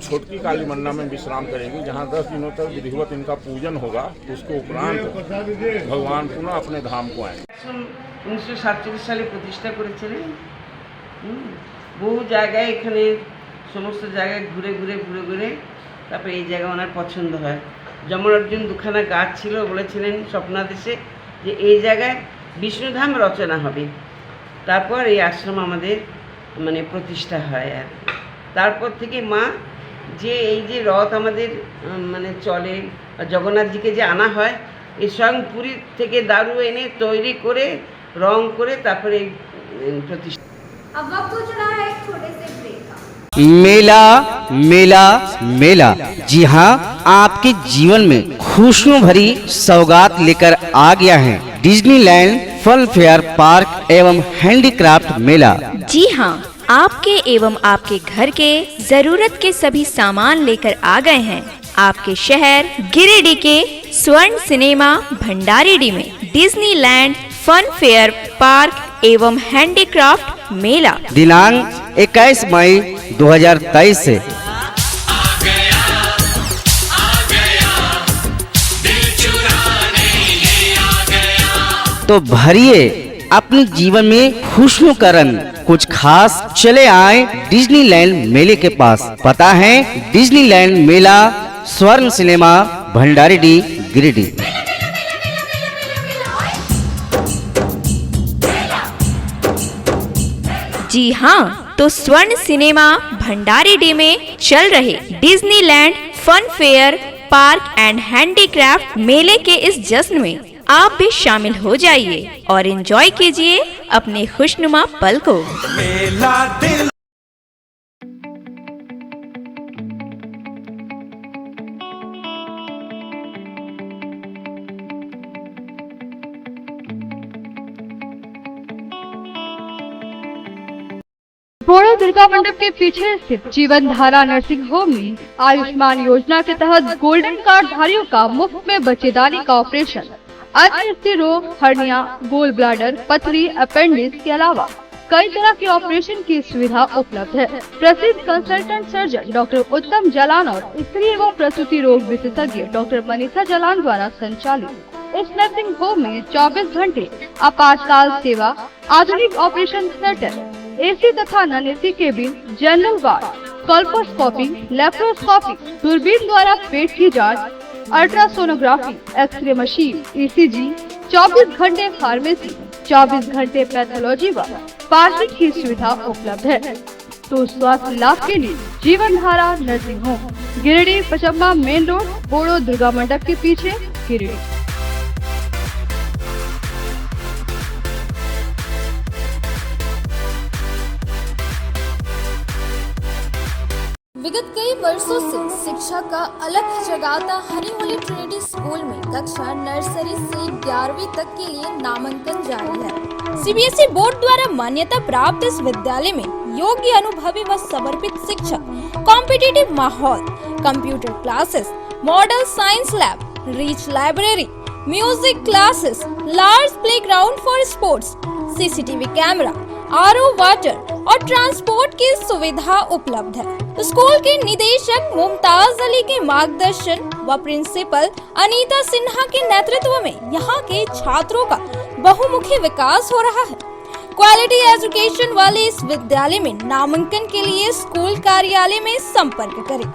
छोटकी काली मंडा में विश्राम करेंगी, जहाँ 10 दिनों तक विधिवत इनका पूजन होगा। उसके उपरांत भगवान पुनः अपने धाम को आएंगे। 1947 সালে প্রতিষ্ঠা করেছিলেন। বহু জায়গায় এখানে সমস্ত জায়গায় ঘুরে ঘুরে ঘুরে ঘুরে তারপরে এই জায়গা ওনার পছন্দ হয়। যমন অর্জুন দুখানা গাছ ছিল, বলেছিলেন স্বপ্নাদেশে যে এই জায়গায় বিষ্ণুধাম রচনা হবে। তারপর এই আশ্রম আমাদের মানে প্রতিষ্ঠা হয়। আর তারপর থেকে মা যে এই যে রথ আমাদের মানে চলে জগন্নাথজিকে যে আনা হয়, এই স্বয়ং পুরী থেকে দারু এনে তৈরি করে রং করে তারপরে প্রতিষ্ঠা। अब वक्त हो चुका है एक छोटे से ब्रेक का। मेला मेला मेला, जी हाँ, आपके जीवन में खुशियों भरी सौगात लेकर आ गया है डिज्नीलैंड फन फेयर पार्क एवं हैंडीक्राफ्ट मेला। जी हाँ, आपके एवं आपके घर के जरूरत के सभी सामान लेकर आ गए हैं आपके शहर गिरिडीह के स्वर्ण सिनेमा भंडारीडीह में डिज्नीलैंड फन फेयर पार्क एवं हैंडीक्राफ्ट मेला दिनांक 21 मई 2023 से। तो भरिए अपने जीवन में खुशियों का रंग, कुछ खास चले आए डिज्नीलैंड मेले के पास। पता है डिज्नीलैंड मेला स्वर्ण सिनेमा भंडारीडीह गिरिडीह। जी हाँ, तो स्वर्ण सिनेमा भंडारीडीह में चल रहे Disneyland fun fair park and handicraft मेले के इस जश्न में आप भी शामिल हो जाइए और एंजॉय कीजिए अपने खुशनुमा पल को। मेला दिल बोड़ो दुर्गा मंडप के पीछे स्थित जीवन धारा नर्सिंग होम में आयुष्मान योजना के तहत गोल्डन कार्ड धारियों का मुफ्त में बच्चेदानी का ऑपरेशन, अन्य रोग, हर्निया, गोल ब्लैडर, पथरी, अपेंडिक्स के अलावा कई तरह के ऑपरेशन की सुविधा उपलब्ध है। प्रसिद्ध कंसल्टेंट सर्जन डॉक्टर उत्तम जालान और स्त्री एवं प्रसूति रोग विशेषज्ञ डॉक्टर मनीषा जालान द्वारा संचालित इस नर्सिंग होम में 24 घंटे आपातकाल सेवा, आधुनिक ऑपरेशन थिएटर, एसी तथा non AC cabin, general ward, colposcopy, laparoscopy, दूरबीन द्वारा पेट की जांच, अल्ट्रासोनोग्राफी, एक्सरे मशीन, ईसीजी, 24 घंटे फार्मेसी, 24 घंटे पैथोलॉजी व पार्किंग की सुविधा उपलब्ध है। तो स्वास्थ्य लाभ के लिए Jeevan Dhara nursing home, Giridih Pachamba main road, बोड़ो दुर्गा मंडप के पीछे, गिरिडीह। विगत कई वर्षों से शिक्षा का अलग जगाता हनी होली ट्रिनिटी स्कूल में कक्षा नर्सरी से 11वीं तक के लिए नामांकन जारी है। सीबीएसई बोर्ड द्वारा मान्यता प्राप्त इस विद्यालय में योग्य, अनुभवी व समर्पित शिक्षक, कॉम्पिटिटिव माहौल, computer classes, model science lab, rich library, music classes, large playground for sports, CCTV camera, RO water और ट्रांसपोर्ट की सुविधा उपलब्ध है। स्कूल के निदेशक मुमताज अली के मार्गदर्शन व प्रिंसिपल अनीता सिन्हा के नेतृत्व में यहाँ के छात्रों का बहुमुखी विकास हो रहा है। क्वालिटी एजुकेशन वाले इस विद्यालय में नामांकन के लिए स्कूल कार्यालय में संपर्क करें।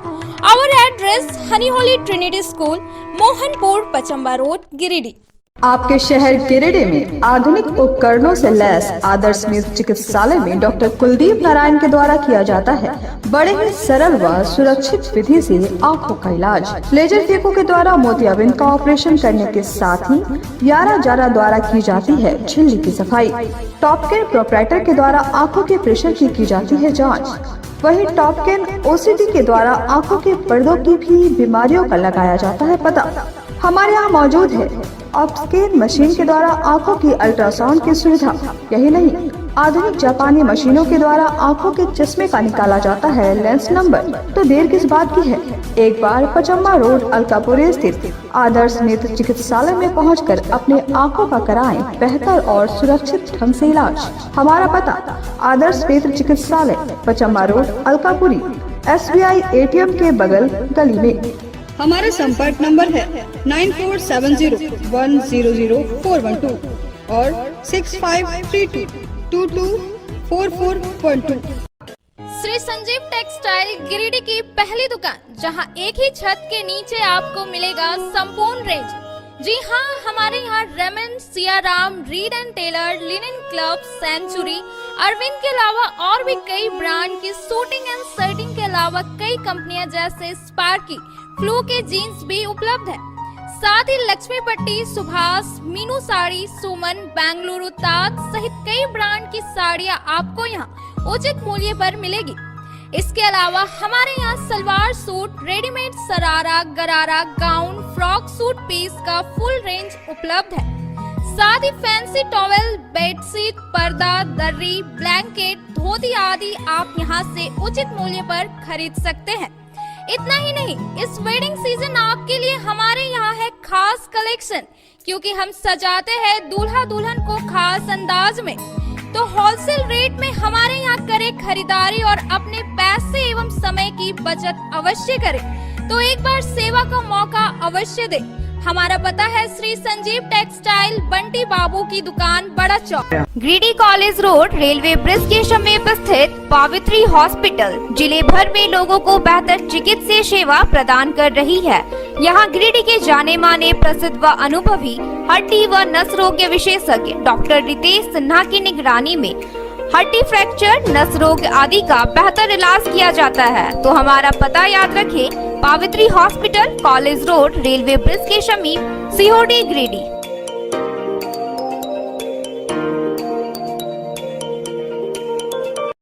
Our address Honey Holy Trinity School, Mohanpur, Pachamba road, Giridih. आपके शहर गिरिडीह में आधुनिक उपकरणों से लैस आदर्श नेत्र चिकित्सालय में डॉक्टर कुलदीप नारायण के द्वारा किया जाता है बड़े ही सरल व सुरक्षित विधि से आँखों का इलाज। लेजर फेको के द्वारा मोतियाबिंद का ऑपरेशन करने के साथ ही 11 जारा द्वारा की जाती है झिल्ली की सफाई। टॉपकेन प्रोपराइटर के द्वारा आँखों के प्रेशर की जाती है जाँच। वही टॉपकेन ओसीडी के द्वारा आँखों के पर्दों की भी बीमारियों का लगाया जाता है पता। हमारे यहाँ मौजूद है ऑप्स्केन मशीन के द्वारा आंखों की अल्ट्रासाउंड की सुविधा। यही नहीं, आधुनिक जापानी मशीनों के द्वारा आंखों के चश्मे का निकाला जाता है लेंस नंबर। तो देर किस बात की है, एक बार पचम्बा रोड अलकापुरी स्थित आदर्श नेत्र चिकित्सालय में पहुंचकर अपने आंखों का कराएं बेहतर और सुरक्षित ढंग से इलाज। हमारा पता आदर्श नेत्र चिकित्सालय, Pachamba road Alkapuri, SBI ATM के बगल गली में। हमारा संपर्क नंबर है 9470100412 और 6532224412। श्री संजीव टेक्सटाइल गिरिडीह की पहली दुकान, जहां एक ही छत के नीचे आपको मिलेगा संपूर्ण रेंज। जी हाँ, हमारे यहाँ Raymond, Siyaram, Reid and Taylor, Linen Club, Century, Arvind के अलावा और भी कई ब्रांड की सूटिंग एंड शर्टिंग के अलावा कई कंपनियां जैसे स्पार्की, फ्लू के जीन्स भी उपलब्ध है। साथ ही लक्ष्मी पट्टी, सुभाष, मीनू साड़ी, सुमन, बेंगलुरु ताज सहित कई ब्रांड की साड़ियां आपको यहाँ उचित मूल्य पर मिलेगी। इसके अलावा हमारे यहाँ सलवार सूट, रेडीमेड सरारा, गरारा, गाउन, फ्रॉक सूट पीस का फुल रेंज उपलब्ध है। साथ ही फैंसी टॉवेल, बेडशीट, पर्दा, दर्री, ब्लैंकेट, धोती आदि आप यहाँ से उचित मूल्य पर खरीद सकते हैं। इतना ही नहीं, इस वेडिंग सीजन आपके लिए हमारे यहाँ है खास कलेक्शन, क्योंकि हम सजाते हैं दूल्हा दुल्हन को खास अंदाज में। तो होलसेल रेट में हमारे यहाँ करें खरीदारी और अपने पैसे एवं समय की बचत अवश्य करें। तो एक बार सेवा का मौका अवश्य दे। हमारा पता है श्री संजीव टेक्सटाइल, बंटी बाबू की दुकान, बड़ा चौक, Giridih college road, railway bridge के समीप स्थित पावित्री हॉस्पिटल जिले भर में लोगों को बेहतर चिकित्सीय सेवा प्रदान कर रही है। यहाँ गिरिडीह के जाने माने, प्रसिद्ध व अनुभवी हड्डी व नस रोग के विशेषज्ञ डॉक्टर रितेश सिन्हा की निगरानी में हड्डी फ्रैक्चर, नस रोग आदि का बेहतर इलाज किया जाता है। तो हमारा पता याद रखें, Pavitri hospital, college road, railway bridge के समीप, सीहोडी, गिरिडीह।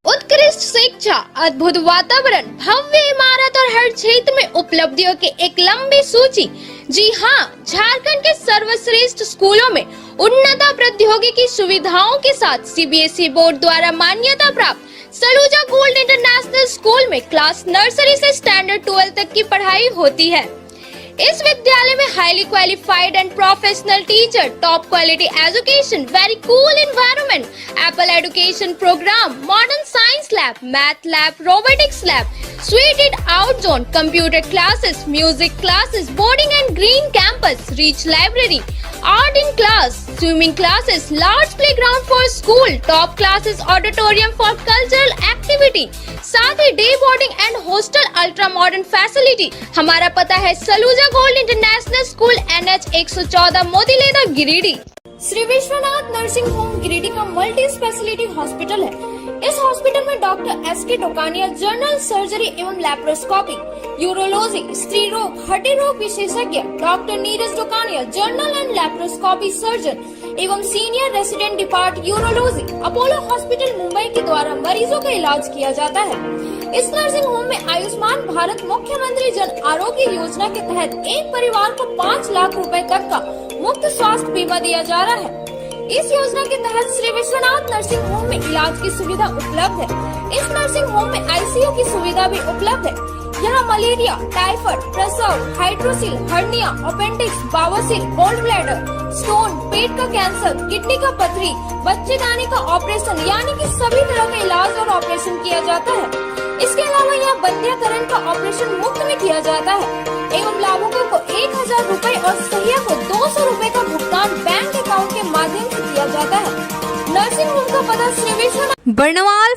उत्कृष्ट शिक्षा, अद्भुत वातावरण, भव्य इमारत और हर क्षेत्र में उपलब्धियों की एक लंबी सूची। जी हाँ, झारखंड के सर्वश्रेष्ठ स्कूलों में उन्नत प्रौद्योगिकी सुविधाओं के साथ सीबीएसई बोर्ड द्वारा मान्यता प्राप्त सलूजा गोल्ड इंटरनेशनल स्कूल में क्लास नर्सरी से स्टैंडर्ड 12 तक की पढ़ाई होती है। इस विद्यालय में highly qualified and professional teacher, top quality education, very cool environment, apple education programme, modern science lab, math lab, robotics lab, suited out zone, computer classes, music classes, boarding and green campus, rich library, art in class, swimming classes, large playground for school, top classes, auditorium for cultural activity, साथ ही day boarding and hostel, ultra modern facility. हमारा पता है Saluja gold international school, NH 114, Motileda, Giridih. Shri Vishwanath nursing home Giridih का multi speciality hospital है। इस hospital में doctor SK Tokania general surgery एवं लैप्रोस्कोपी, यूरोलॉजी, स्त्री रोग, हड्डी रोग विशेषज्ञ, doctor Neeraj Tokania general and laparoscopy surgeon एवं senior resident depart urology Apollo hospital Mumbai के द्वारा मरीजों का इलाज किया जाता है। इस नर्सिंग होम में आयुष्मान भारत मुख्यमंत्री जन आरोग्य योजना के तहत एक परिवार को 5 लाख रुपए तक का मुफ्त स्वास्थ्य बीमा दिया जा रहा है। इस योजना के तहत श्री विश्वनाथ नर्सिंग होम में इलाज की सुविधा उपलब्ध है। इस नर्सिंग होम में आईसीयू की सुविधा भी उपलब्ध है। यहाँ मलेरिया, टाइफाइड, प्रसव, हाइड्रोसिल, हर्निया, अपेंडिक्स, बावसील, गोल्ड ब्लैडर, स्टोन, पेट का कैंसर, किडनी का पथरी, बच्चेदानी का ऑपरेशन यानी कि सभी तरह का इलाज और ऑपरेशन किया जाता है। इसके अलावा यहाँ बंध्याकरण का ऑपरेशन मुफ्त में किया जाता है एवं लाभुकों को 1000 रुपए और सहिया को 200 रुपए का भुगतान बैंक अकाउंट के माध्यम से किया जाता है। नर्सिंग होम का पता श्री विश्वनाथ बर्नवाल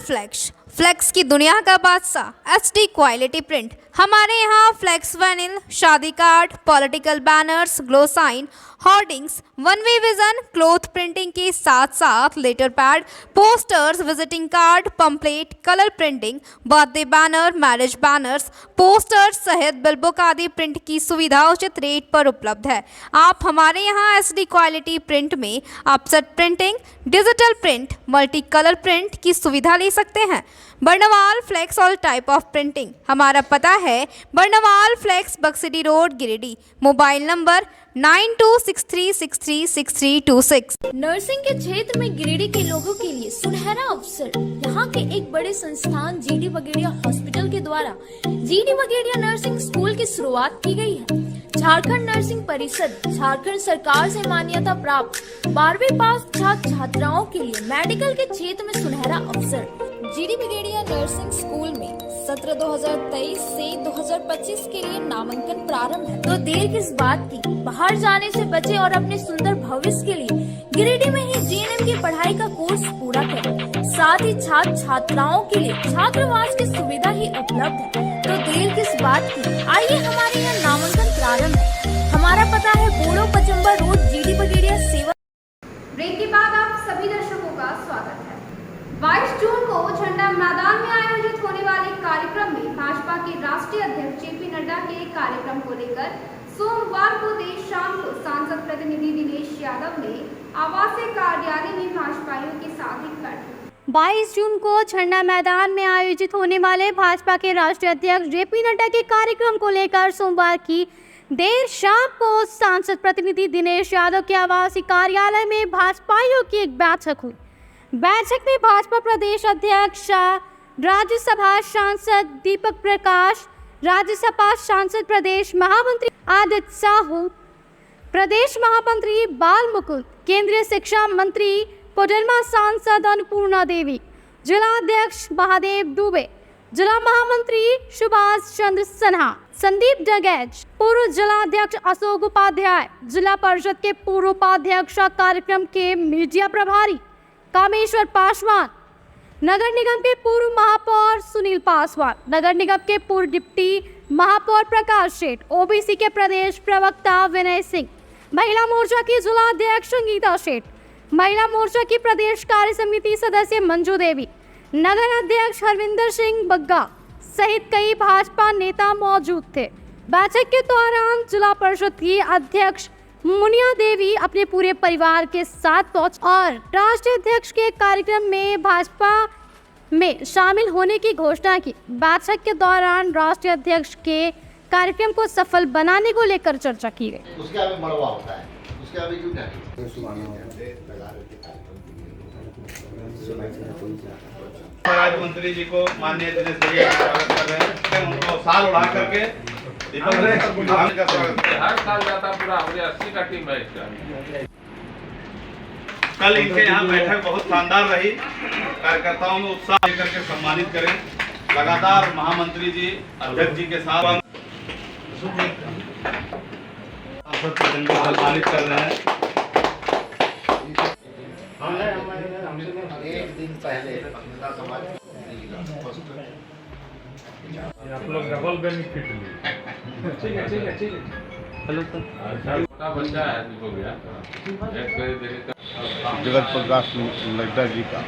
फ्लेक्स की दुनिया का बादशाह HD क्वालिटी प्रिंट। हमारे यहाँ फ्लेक्स वैनिल, शादी card, political banners, glow sign, hoardings, one way vision, cloth printing के साथ साथ letter pad, posters, visiting card, pamphlet, colour printing, birthday banner, marriage banners, posters सहित बिलबुक आदि प्रिंट की सुविधा उचित रेट पर उपलब्ध है। आप हमारे यहाँ SD क्वालिटी प्रिंट में offset printing, digital print, multi colour print की सुविधा ले सकते हैं। Barnwal flex all type of printing. हमारा पता है Barnwal flex Baksidih road Giridih. Mobile number 9263636326। Nursing के क्षेत्र में गिरिडीह के लोगों के लिए सुनहरा अवसर। यहाँ के एक बड़े संस्थान GD बगेड़िया हॉस्पिटल के द्वारा GD बगेड़िया नर्सिंग स्कूल की शुरुआत की गई है। झारखंड नर्सिंग परिषद झारखंड सरकार से मान्यता प्राप्त 12वीं पास छात्र छात्राओं के लिए मेडिकल के क्षेत्र में सुनहरा अवसर। GD बगेड़िया नर्सिंग स्कूल में सत्र 2023 से 2025 के लिए नामांकन प्रारंभ है। तो देर किस बात की, बाहर जाने से बचे और अपने सुंदर भविष्य के लिए गिरिडीह में ही GNM की पढ़ाई का कोर्स पूरा करें। साथ ही छात्र छात्राओं के लिए छात्रावास की सुविधा ही उपलब्ध है। तो देर किस बात की, आइए हमारे यहाँ नामांकन प्रारंभ है। हमारा पता है बोड़ो पचम्बा रोड GD बगेड़िया सेवा। ब्रेक के बाद आप सभी दर्शकों का स्वागत है। 22 जून को झंडा मैदान में आयोजित होने वाले कार्यक्रम में भाजपा के राष्ट्रीय अध्यक्ष JP नड्डा के कार्यक्रम को लेकर सोमवार को देर शाम को सांसद प्रतिनिधि दिनेश यादव ने आवासीय कार्यालय में भाजपाइयों के साथ एक बैठक। 22 जून को झंडा मैदान में आयोजित होने वाले भाजपा के राष्ट्रीय अध्यक्ष JP नड्डा के कार्यक्रम को लेकर सोमवार की देर शाम को सांसद प्रतिनिधि दिनेश यादव के आवासीय कार्यालय में भाजपाइयों की एक बैठक हुई। बैठक में भाजपा प्रदेश अध्यक्ष राज्यसभा सांसद दीपक प्रकाश, राज्यसभा सांसद प्रदेश महामंत्री आदित्य साहू, प्रदेश महामंत्री बाल मुकुंद, केंद्रीय शिक्षा मंत्री कोडरमा सांसद अन्नपूर्णा देवी, जिला अध्यक्ष महादेव दुबे, जिला महामंत्री सुभाष चंद्र सिन्हा, संदीप डगैज, पूर्व जिला अध्यक्ष अशोक उपाध्याय, जिला परिषद के पूर्व उपाध्यक्ष, कार्यक्रम के मीडिया प्रभारी कामेश्वर पासवान, नगर निगम के पूर्व महापौर सुनील पासवान, नगर निगम के पूर्व डिप्टी महापौर प्रकाश सेठ, OBC के प्रदेश प्रवक्ता विनय सिंह, महिला मोर्चा की जिला अध्यक्ष संगीता सेठ, महिला मोर्चा की प्रदेश कार्य समिति सदस्य मंजू देवी, नगर अध्यक्ष हरविंदर सिंह बग्गा सहित कई भाजपा नेता मौजूद थे। बैठक के दौरान जिला परिषद की अध्यक्ष मुनिया देवी अपने पूरे परिवार के साथ पहुंच और राष्ट्रीय अध्यक्ष के कार्यक्रम में भाजपा में शामिल होने की घोषणा की। बैठक के दौरान राष्ट्रीय अध्यक्ष के कार्यक्रम को सफल बनाने को लेकर चर्चा की गई। उसके आगे मड़वा होता है, उसके आगे क्यों नहीं? मंत्री जी को माननीय दिनेश भैया का स्वागत कर रहे हैं। उनको साल उड़ा करके हर साल जाता पूरा 80 का टीम है इसका। कल इनके यहाँ बैठक बहुत शानदार रही। कार्यकर्ताओं में उत्साह लेकर के सम्मानित करें। लगातार महामंत्री जी अध्यक्ष जी के साथ सम्मानित कर रहे हैं। एक दिन पहले आप लोग डबल बेनिफिट लिए। ठीक है। हेलो सर, बच्चा है हो गया जगत प्रकाश नड्डा जी का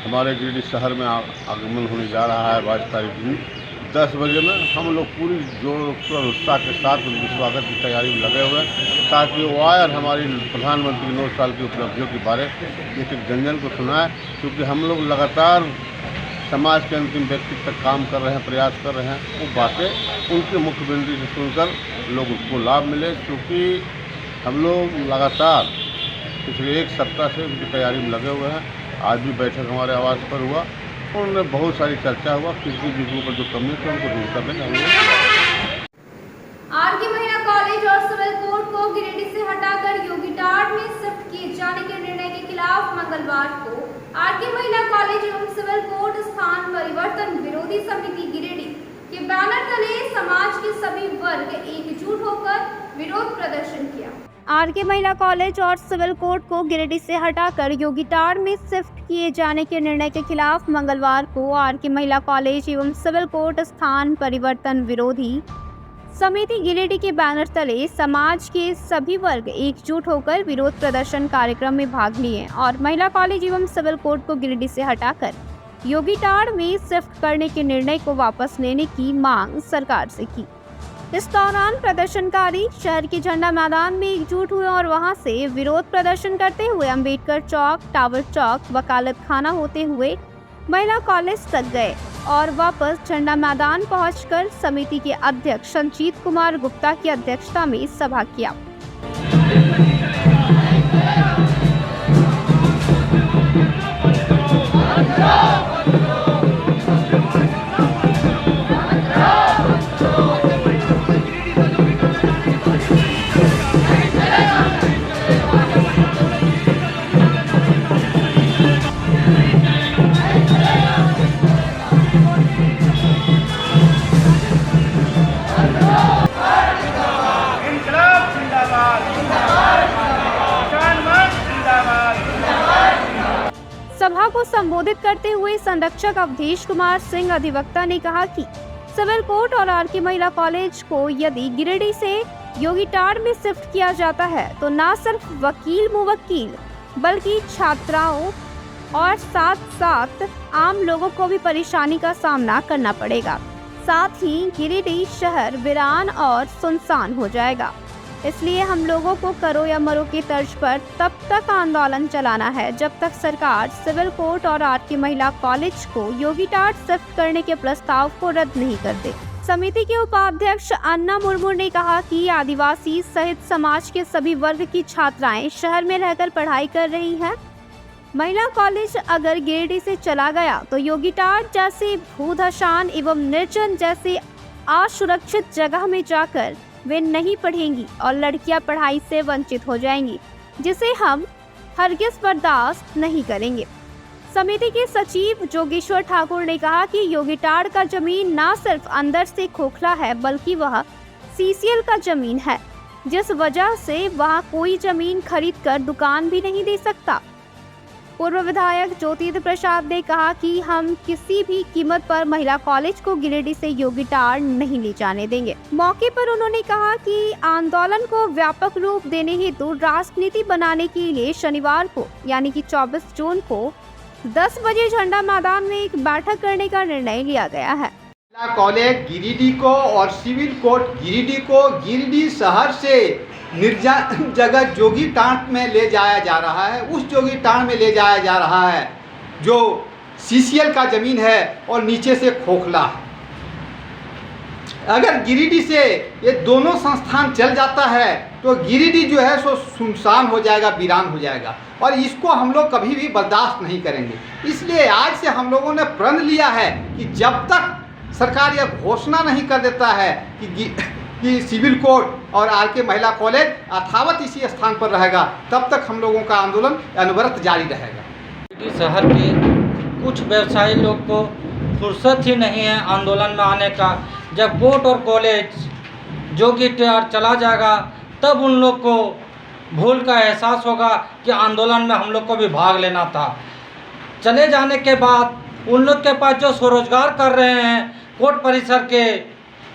हमारे गिरिडीह शहर में आगमन होने जा रहा है 22 तारीख दिन। 10 बजे में हम लोग पूरी जोर और उत्साह के साथ उनके स्वागत की तैयारी में लगे हुए हैं ताकि वो आए और हमारी प्रधानमंत्री 9 साल की उपलब्धियों के बारे एक जन को सुनाए, क्योंकि हम लोग लगातार समाज के अंतिम व्यक्ति तक काम कर रहे हैं, प्रयास कर रहे हैं। वो बातें उनके मुख्यमंत्री से सुनकर लोग उसको लाभ मिले, क्योंकि हम लोग लगातार पिछले 1 सप्ताह से उनकी तैयारी में लगे हुए हैं। आज भी बैठक हमारे आवास पर हुआ, उनमें बहुत सारी चर्चा हुआ, किसी भी ग्रुप पर जो कमी थी उनको दूर करने का। आरके महिला कॉलेज और सिविल कोर्ट को गिरिडीह से हटाकर योगीटाट में शिफ्ट किए जाने के निर्णय के खिलाफ मंगलवार को आरके महिला कॉलेज एवं सिविल कोर्ट स्थान परिवर्तन विरोधी समिति गिरिडीह के बैनर तले समाज के सभी वर्ग एकजुट होकर विरोध प्रदर्शन किया। आरके महिला कॉलेज और सिविल कोर्ट को गिरिडीह से हटाकर योगीटाट में शिफ्ट किए जाने के निर्णय के खिलाफ मंगलवार को आरके महिला कॉलेज एवं सिविल कोर्ट स्थान परिवर्तन विरोधी समिति गिरिडीह के बैनर तले समाज के सभी वर्ग एकजुट होकर विरोध प्रदर्शन कार्यक्रम में भाग लिए और महिला कॉलेज एवं सिविल कोर्ट को गिरिडीह से हटाकर योगीटाट में शिफ्ट करने के निर्णय को वापस लेने की मांग सरकार से की। इस दौरान प्रदर्शनकारी शहर के झंडा मैदान में एकजुट हुए और वहां से विरोध प्रदर्शन करते हुए अंबेडकर चौक, टावर चौक, वकालत खाना होते हुए महिला कॉलेज तक गए और वापस झंडा मैदान पहुंचकर समिति के अध्यक्ष संजीत कुमार गुप्ता की अध्यक्षता में सभा किया। सभा को संबोधित करते हुए संरक्षक अवधेश कुमार सिंह अधिवक्ता ने कहा कि सिविल कोर्ट और आरके महिला कॉलेज को यदि गिरिडीह से योगीटाट में शिफ्ट किया जाता है तो न सिर्फ वकील मुवक्किल बल्कि छात्राओं और साथ साथ आम लोगों को भी परेशानी का सामना करना पड़ेगा। साथ ही गिरिडीह शहर वीरान और सुनसान हो जाएगा। इसलिए हम लोगों को करो या मरो के तर्ज पर तब तक आंदोलन चलाना है जब तक सरकार सिविल कोर्ट और आरके महिला कॉलेज को योगीटाट शिफ्ट करने के प्रस्ताव को रद्द नहीं कर दे। समिति के उपाध्यक्ष अन्ना मुर्मू ने कहा कि आदिवासी सहित समाज के सभी वर्ग की छात्राएं शहर में रहकर पढ़ाई कर रही हैं। महिला कॉलेज अगर गिरिडीह से चला गया तो योगीटाट जैसे भूधशान एवं निर्जन जैसे असुरक्षित जगह में जाकर वे नहीं पढ़ेंगी और लड़कियां पढ़ाई से वंचित हो जाएंगी, जिसे हम हरगिज बर्दाश्त नहीं करेंगे। समिति के सचिव जोगेश्वर ठाकुर ने कहा कि योगीटाट का जमीन न सिर्फ अंदर से खोखला है बल्कि वह सीसीएल का जमीन है, जिस वजह से वहां कोई जमीन खरीद कर दुकान भी नहीं दे सकता। पूर्व विधायक ज्योतिर्मय प्रसाद ने कहा कि हम किसी भी कीमत पर महिला कॉलेज को गिरिडीह से योगीटाट नहीं ले जाने देंगे। मौके पर उन्होंने कहा कि आंदोलन को व्यापक रूप देने हेतु राजनीति बनाने के लिए शनिवार को यानी कि 24 जून को 10 बजे झंडा मैदान में एक बैठक करने का निर्णय लिया गया है। महिला कॉलेज गिरिडीह को और सिविल कोर्ट गिरिडीह को गिरिडीह शहर से निर्जन जगह जोगीटाट में ले जाया जा रहा है। उस जोगीटाट में ले जाया जा रहा है जो सीसीएल का ज़मीन है और नीचे से खोखला है। अगर गिरिडीह से ये दोनों संस्थान चल जाता है तो गिरिडीह जो है सो सुनसान हो जाएगा, वीरान हो जाएगा और इसको हम लोग कभी भी बर्दाश्त नहीं करेंगे। इसलिए आज से हम लोगों ने प्रण लिया है कि जब तक सरकार यह घोषणा नहीं कर देता है कि सिविल कोर्ट और आरके महिला कॉलेज यथावत इसी स्थान पर रहेगा, तब तक हम लोगों का आंदोलन अनवरत जारी रहेगा। शहर के कुछ व्यवसायी लोग को फुर्सत ही नहीं है आंदोलन में आने का। जब कोर्ट और कॉलेज जोगीटाट चला जाएगा तब उन लोग को भूल का एहसास होगा कि आंदोलन में हम लोग को भी भाग लेना था। चले जाने के बाद उन लोग के पास जो स्वरोजगार कर रहे हैं कोर्ट परिसर के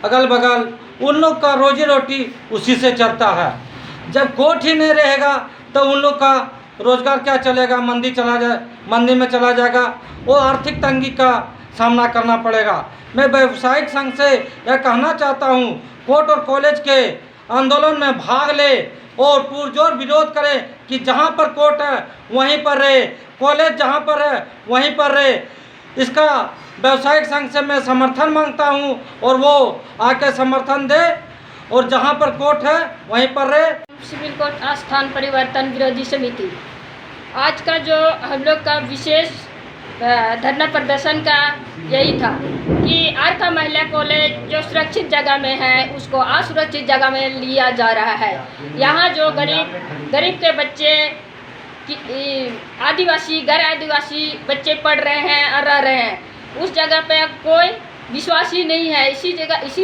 अगल बगल, उन लोग का रोजी रोटी उसी से चलता है। जब कोर्ट ही नहीं रहेगा तो उन लोग का रोजगार क्या चलेगा? मंदी में चला जाएगा। वो आर्थिक तंगी का सामना करना पड़ेगा। मैं व्यावसायिक संघ से यह कहना चाहता हूँ, कोर्ट और कॉलेज के आंदोलन में भाग ले और पुरजोर विरोध करें कि जहाँ पर कोर्ट है वहीं पर रहे, कॉलेज जहाँ पर है वहीं पर रहे। इसका व्यावसायिक संघ से मैं समर्थन मांगता हूँ और वो आके समर्थन दे और जहाँ पर कोर्ट है वहीं पर रहे। सिविल कोर्ट स्थान परिवर्तन विरोधी समिति, आज का जो हम लोग का विशेष धरना प्रदर्शन का यही था कि आर का महिला कॉलेज जो सुरक्षित जगह में है उसको असुरक्षित जगह में लिया जा रहा है। यहाँ जो गरीब के बच्चे आदिवासी गैर आदिवासी बच्चे पढ़ रहे हैं और रह रहे हैं, उस जगह पे कोई विश्वास ही नहीं है। इसी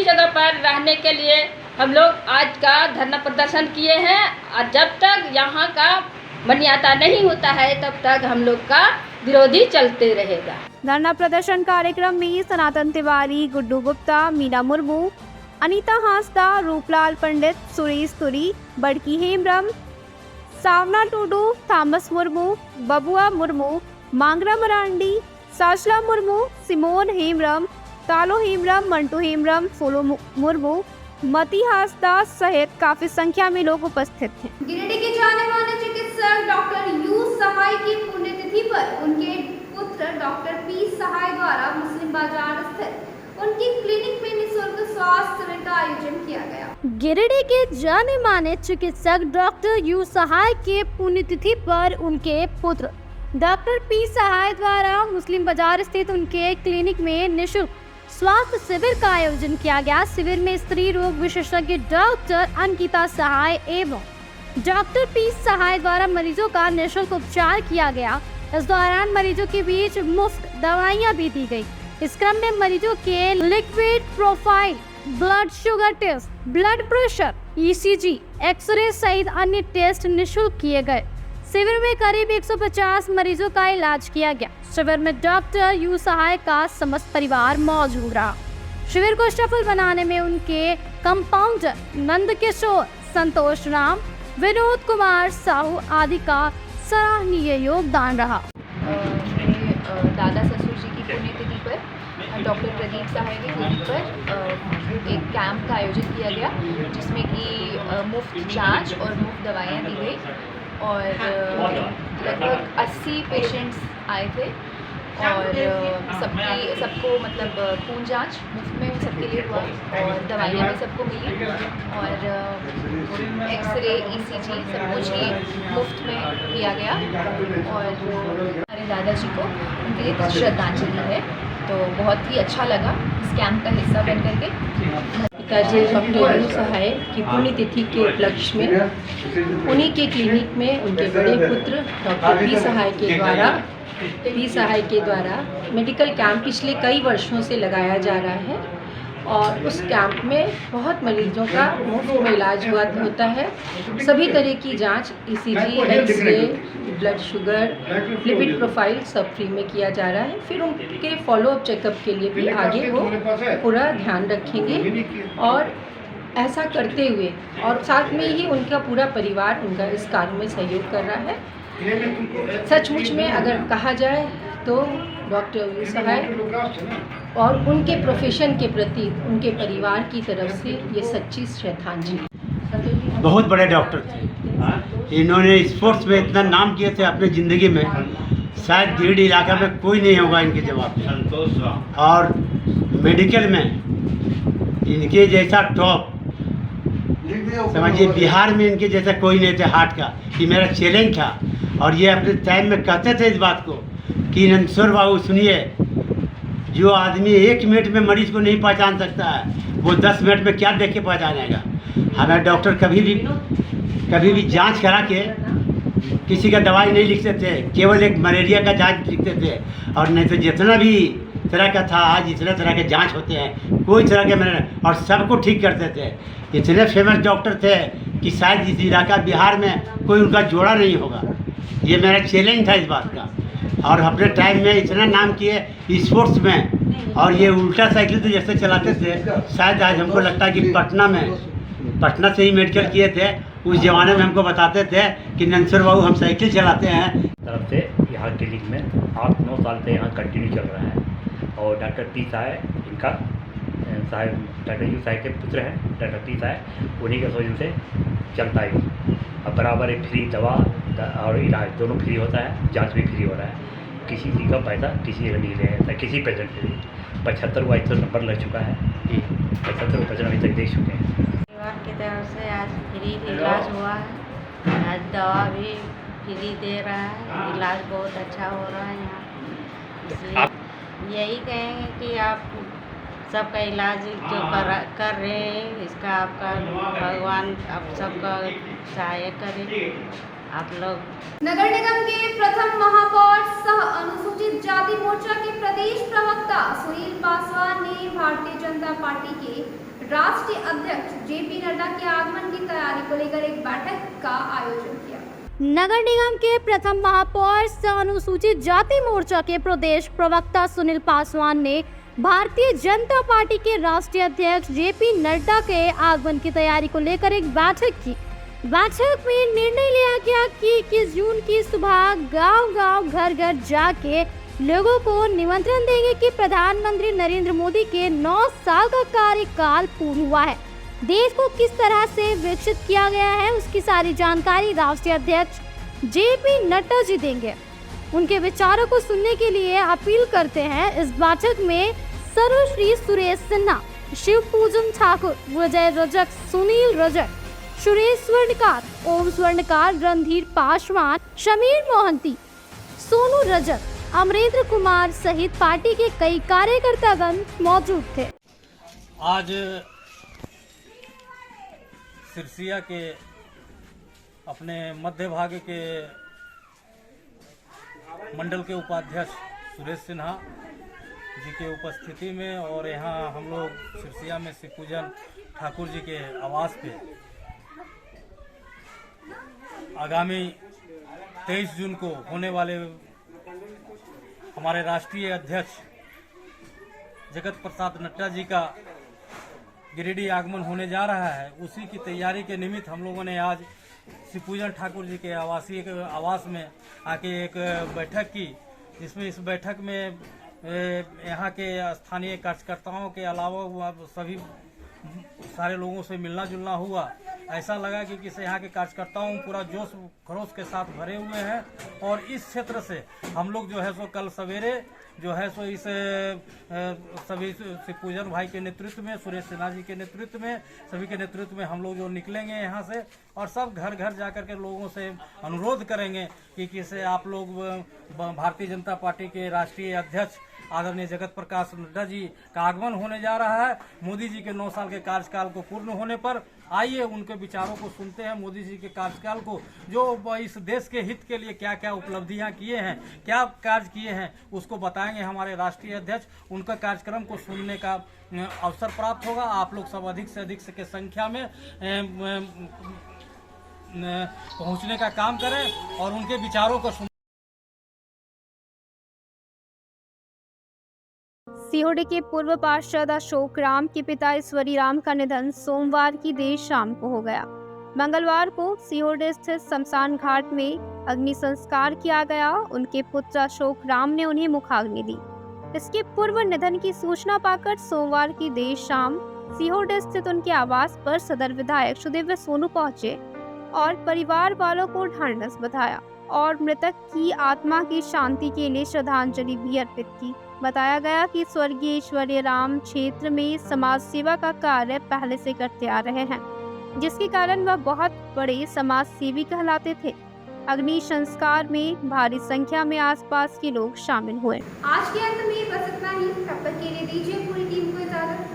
जगह पर रहने के लिए हम लोग आज का धरना प्रदर्शन किए हैं और जब तक यहाँ का मान्यता नहीं होता है तब तक हम लोग का विरोधी चलते रहेगा। धरना प्रदर्शन कार्यक्रम में सनातन तिवारी, गुड्डू गुप्ता, मीना मुर्मू, अनीता हांसदा, रूपलाल पंडित, सुरेश तुरी, बड़की हेमब्रम, सावना टूडू, थॉमस मुर्मू, बबुआ मुर्मू, मांगरा मरांडी, साशला मुर्मू, सिमोन हेमब्रम, तालो हेमब्रम, मंटू हेमब्रम, फूलो मुर्मू, मती हांसदा सहित काफी संख्या में लोग उपस्थित थे। गिरिडीह के जाने माने चिकित्सक डॉक्टर यू सहाय की पुण्यतिथि पर उनके पुत्र डॉक्टर पी सहाय द्वारा मुस्लिम बाजार स्थित उनकी क्लिनिक में निःशुल्क स्वास्थ्य शिविर का आयोजन किया गया। गिरिडीह के जाने माने चिकित्सक डॉक्टर यू सहाय के पुण्यतिथि पर उनके पुत्र डॉक्टर पी सहाय द्वारा मुस्लिम बाजार स्थित उनके क्लिनिक में निःशुल्क स्वास्थ्य शिविर का आयोजन किया गया। शिविर में स्त्री रोग विशेषज्ञ डॉक्टर अंकिता सहाय एवं डॉक्टर पी सहाय द्वारा मरीजों का निःशुल्क उपचार किया गया। इस दौरान मरीजों के बीच मुफ्त दवाइयां भी दी गई। इस क्रम में मरीजों के liquid profile, blood sugar test, blood pressure, ECG, X ray सहित अन्य टेस्ट निःशुल्क किए गए। शिविर में करीब 150 मरीजों का इलाज किया गया। शिविर में डॉक्टर यू सहाय का समस्त परिवार मौजूद रहा। शिविर को सफल बनाने में उनके कंपाउंडर नंदकिशोर, संतोष राम, विनोद कुमार साहू आदि का सराहनीय योगदान रहा। मेरे दादा ससुर जी की पुण्यतिथि पर डॉक्टर प्रदीप सहाय की क्लिनिक पर एक कैंप का आयोजन किया गया जिसमें कि मुफ्त जांच और मुफ्त दवाइयाँ दी गई और लगभग 80 पेशेंट्स आए थे और सबको मतलब खून जांच मुफ्त में सबके लिए हुआ और दवाइयाँ भी सबको मिली और एक्सरे, ईसीजी सब कुछ ही मुफ्त में किया गया और हमारे दादाजी को उनके लिए श्रद्धांजलि है। तो बहुत ही अच्छा लगा इस कैंप का हिस्सा बन करके। पिताजी डॉक्टर यू सहाय की पुण्यतिथि के उपलक्ष्य में उन्हीं के क्लिनिक में उनके बड़े पुत्र डॉक्टर पी सहाय के द्वारा मेडिकल कैंप पिछले कई वर्षों से लगाया जा रहा है और उस कैंप में बहुत मरीजों का मुफ्त में इलाज होता है। सभी तरह की जांच, ECG, X ray, blood sugar, lipid profile सब फ्री में किया जा रहा है। फिर उनके फॉलोअप चेकअप के लिए भी आगे वो पूरा ध्यान रखेंगे और ऐसा करते हुए और साथ में ही उनका पूरा परिवार उनका इस कार्य में सहयोग कर रहा है। सचमुच में अगर कहा जाए तो डॉक्टर यू सहाय और उनके प्रोफेशन के प्रति उनके परिवार की तरफ से ये सच्ची श्रद्धांजलि। बहुत बड़े डॉक्टर थे, इन्होंने स्पोर्ट्स में इतना नाम किए थे अपनी ज़िंदगी में, शायद गिरिडीह इलाका में कोई नहीं होगा इनके जवाब। और मेडिकल में इनके जैसा टॉप समझिए बिहार में इनके जैसा कोई नहीं थे हार्ट का। ये मेरा चैलेंज था और ये अपने टाइम में कहते थे इस बात को कि नंदकिशोर बाबू सुनिए, जो आदमी 1 मिनट में मरीज को नहीं पहचान सकता है वो 10 मिनट में क्या देख के पहचानेगा। हमें डॉक्टर कभी भी जांच करा के किसी का दवाई नहीं लिखते थे, केवल एक मलेरिया का जांच लिखते थे और नहीं तो जितना भी तरह का था आज इतने तरह के जांच होते हैं, कोई तरह के और सबको ठीक करते थे। इतने फेमस डॉक्टर थे कि शायद इस इलाका बिहार में कोई उनका जोड़ा नहीं होगा। ये मेरा चैलेंज था इस बात का। और अपने टाइम में इतना नाम किए स्पोर्ट्स में और ये उल्टा साइकिल तो जैसे चलाते थे, शायद आज हमको लगता है कि पटना से ही मेडिकल किए थे। उस ज़माने में हमको बताते थे कि नंदकिशोर बाबू हम साइकिल चलाते हैं। तरफ से यहाँ क्लिनिक में 8-9 साल से यहाँ कंटिन्यू चल रहा है और डॉक्टर टी साहब इनका साहब डॉक्टर यू साहब के पुत्र हैं, डॉक्टर टी साहब, उन्हीं के सोजन से चलता है। अब बराबर एक फ्री दवा और इलाज दोनों फ्री होता है, जांच भी फ्री हो रहा है, किसी चीज़ का पैसा किसी का नहीं ले जाता, किसी पेशेंट से भी। 75 नंबर लग चुका है, 75 पेशेंट अभी तक दे चुके हैं। परिवार की तरफ से आज फ्री इलाज हुआ है, आज दवा भी फ्री दे रहा है, इलाज बहुत अच्छा हो रहा है यहाँ। इसलिए यही कहेंगे कि आप सबका इलाज जो कर रहे हैं, इसका आपका भगवान आप सबका सहायक करे। आप लोग नगर निगम के प्रथम महापौर सह अनुसूचित जाति मोर्चा के प्रदेश प्रवक्ता सुनील पासवान ने भारतीय जनता पार्टी के राष्ट्रीय अध्यक्ष जेपी नड्डा के आगमन की तैयारी को लेकर एक बैठक का आयोजन किया। नगर निगम के प्रथम महापौर सह अनुसूचित जाति मोर्चा के प्रदेश प्रवक्ता सुनील पासवान ने भारतीय जनता पार्टी के राष्ट्रीय अध्यक्ष जेपी नड्डा के आगमन की तैयारी को लेकर एक बैठक की। बैठक में निर्णय लिया गया कि 21 जून की सुबह गांव-गांव, घर-घर जाके लोगों को निमंत्रण देंगे कि प्रधानमंत्री नरेंद्र मोदी के 9 साल का कार्यकाल पूर्ण हुआ है, देश को किस तरह से विकसित किया गया है, उसकी सारी जानकारी राष्ट्रीय अध्यक्ष जेपी नड्डा जी देंगे। उनके विचारों को सुनने के लिए अपील करते हैं। इस बैठक में सर्वश्री सुरेश सिन्हा, शिव पूजन ठाकुर, विजय रजक, सुनील रजक, सुरेश स्वर्णकार, ओम स्वर्णकार, रणधीर पासवान, शमीर मोहंती, सोनू रजक, अमरेंद्र कुमार सहित पार्टी के कई कार्यकर्तागण मौजूद थे। आज सिरसिया के अपने मध्य भाग के मंडल के उपाध्यक्ष सुरेश सिन्हा जी के उपस्थिति में और यहाँ हम लोग सिरसिया में शिव पूजन ठाकुर जी के आवास पे आगामी 23 जून को होने वाले हमारे राष्ट्रीय अध्यक्ष जगत प्रसाद नड्डा जी का गिरिडीह आगमन होने जा रहा है, उसी की तैयारी के निमित्त हम लोगों ने आज शिव पूजन ठाकुर जी के आवास में आके एक बैठक की, जिसमें इस बैठक में यहाँ के स्थानीय कार्यकर्ताओं के अलावा सभी सारे लोगों से मिलना जुलना हुआ। ऐसा लगा कि किसी यहाँ के कार्यकर्ताओं पूरा जोश खरोश के साथ भरे हुए हैं और इस क्षेत्र से हम लोग जो है सो कल सवेरे जो है सो इस सभी शिव पूजन भाई के नेतृत्व में, सुरेश सिन्हा जी के नेतृत्व में, सभी के नेतृत्व में हम लोग जो निकलेंगे यहाँ से और सब घर घर जा कर के लोगों से अनुरोध करेंगे कि किसे आप लोग भारतीय जनता पार्टी के राष्ट्रीय अध्यक्ष आदरणीय जगत प्रकाश नड्डा जी का आगमन होने जा रहा है। मोदी जी के 9 साल के कार्यकाल को पूर्ण होने पर आइए उनके विचारों को सुनते हैं। मोदी जी के कार्यकाल को जो इस देश के हित के लिए क्या क्या उपलब्धियां किए हैं, क्या कार्य किए हैं, उसको बताएंगे हमारे राष्ट्रीय अध्यक्ष। उनका कार्यक्रम को सुनने का अवसर प्राप्त होगा। आप लोग सब अधिक से अधिक के संख्या में पहुंचने का काम करें और उनके विचारों को सुन। सीहोर के पूर्व पार्षद अशोक राम के पिता ईश्वरी राम का निधन सोमवार की देर शाम को हो गया। मंगलवार को सीहोर स्थित शमशान घाट में अग्नि संस्कार किया गया। उनके पुत्र अशोक राम ने उन्हें मुखाग्नि दी। इसके पूर्व निधन की सूचना पाकर सोमवार की देर शाम सीहोर स्थित उनके आवास पर सदर विधायक सुदेव सोनू पहुंचे और परिवार वालों को ढांढस बधाया और मृतक की आत्मा की शांति के लिए श्रद्धांजलि भी अर्पित की। बताया गया कि स्वर्गीय ईश्वरी राम क्षेत्र में समाज सेवा का कार्य पहले से करते आ रहे हैं, जिसके कारण वह बहुत बड़े समाज सेवी कहलाते थे। अग्नि संस्कार में भारी संख्या में आसपास के लोग शामिल हुए। आज के अंत में बस इतना ही। तब तक के लिए दीजिए पूरी टीम को इजाजत।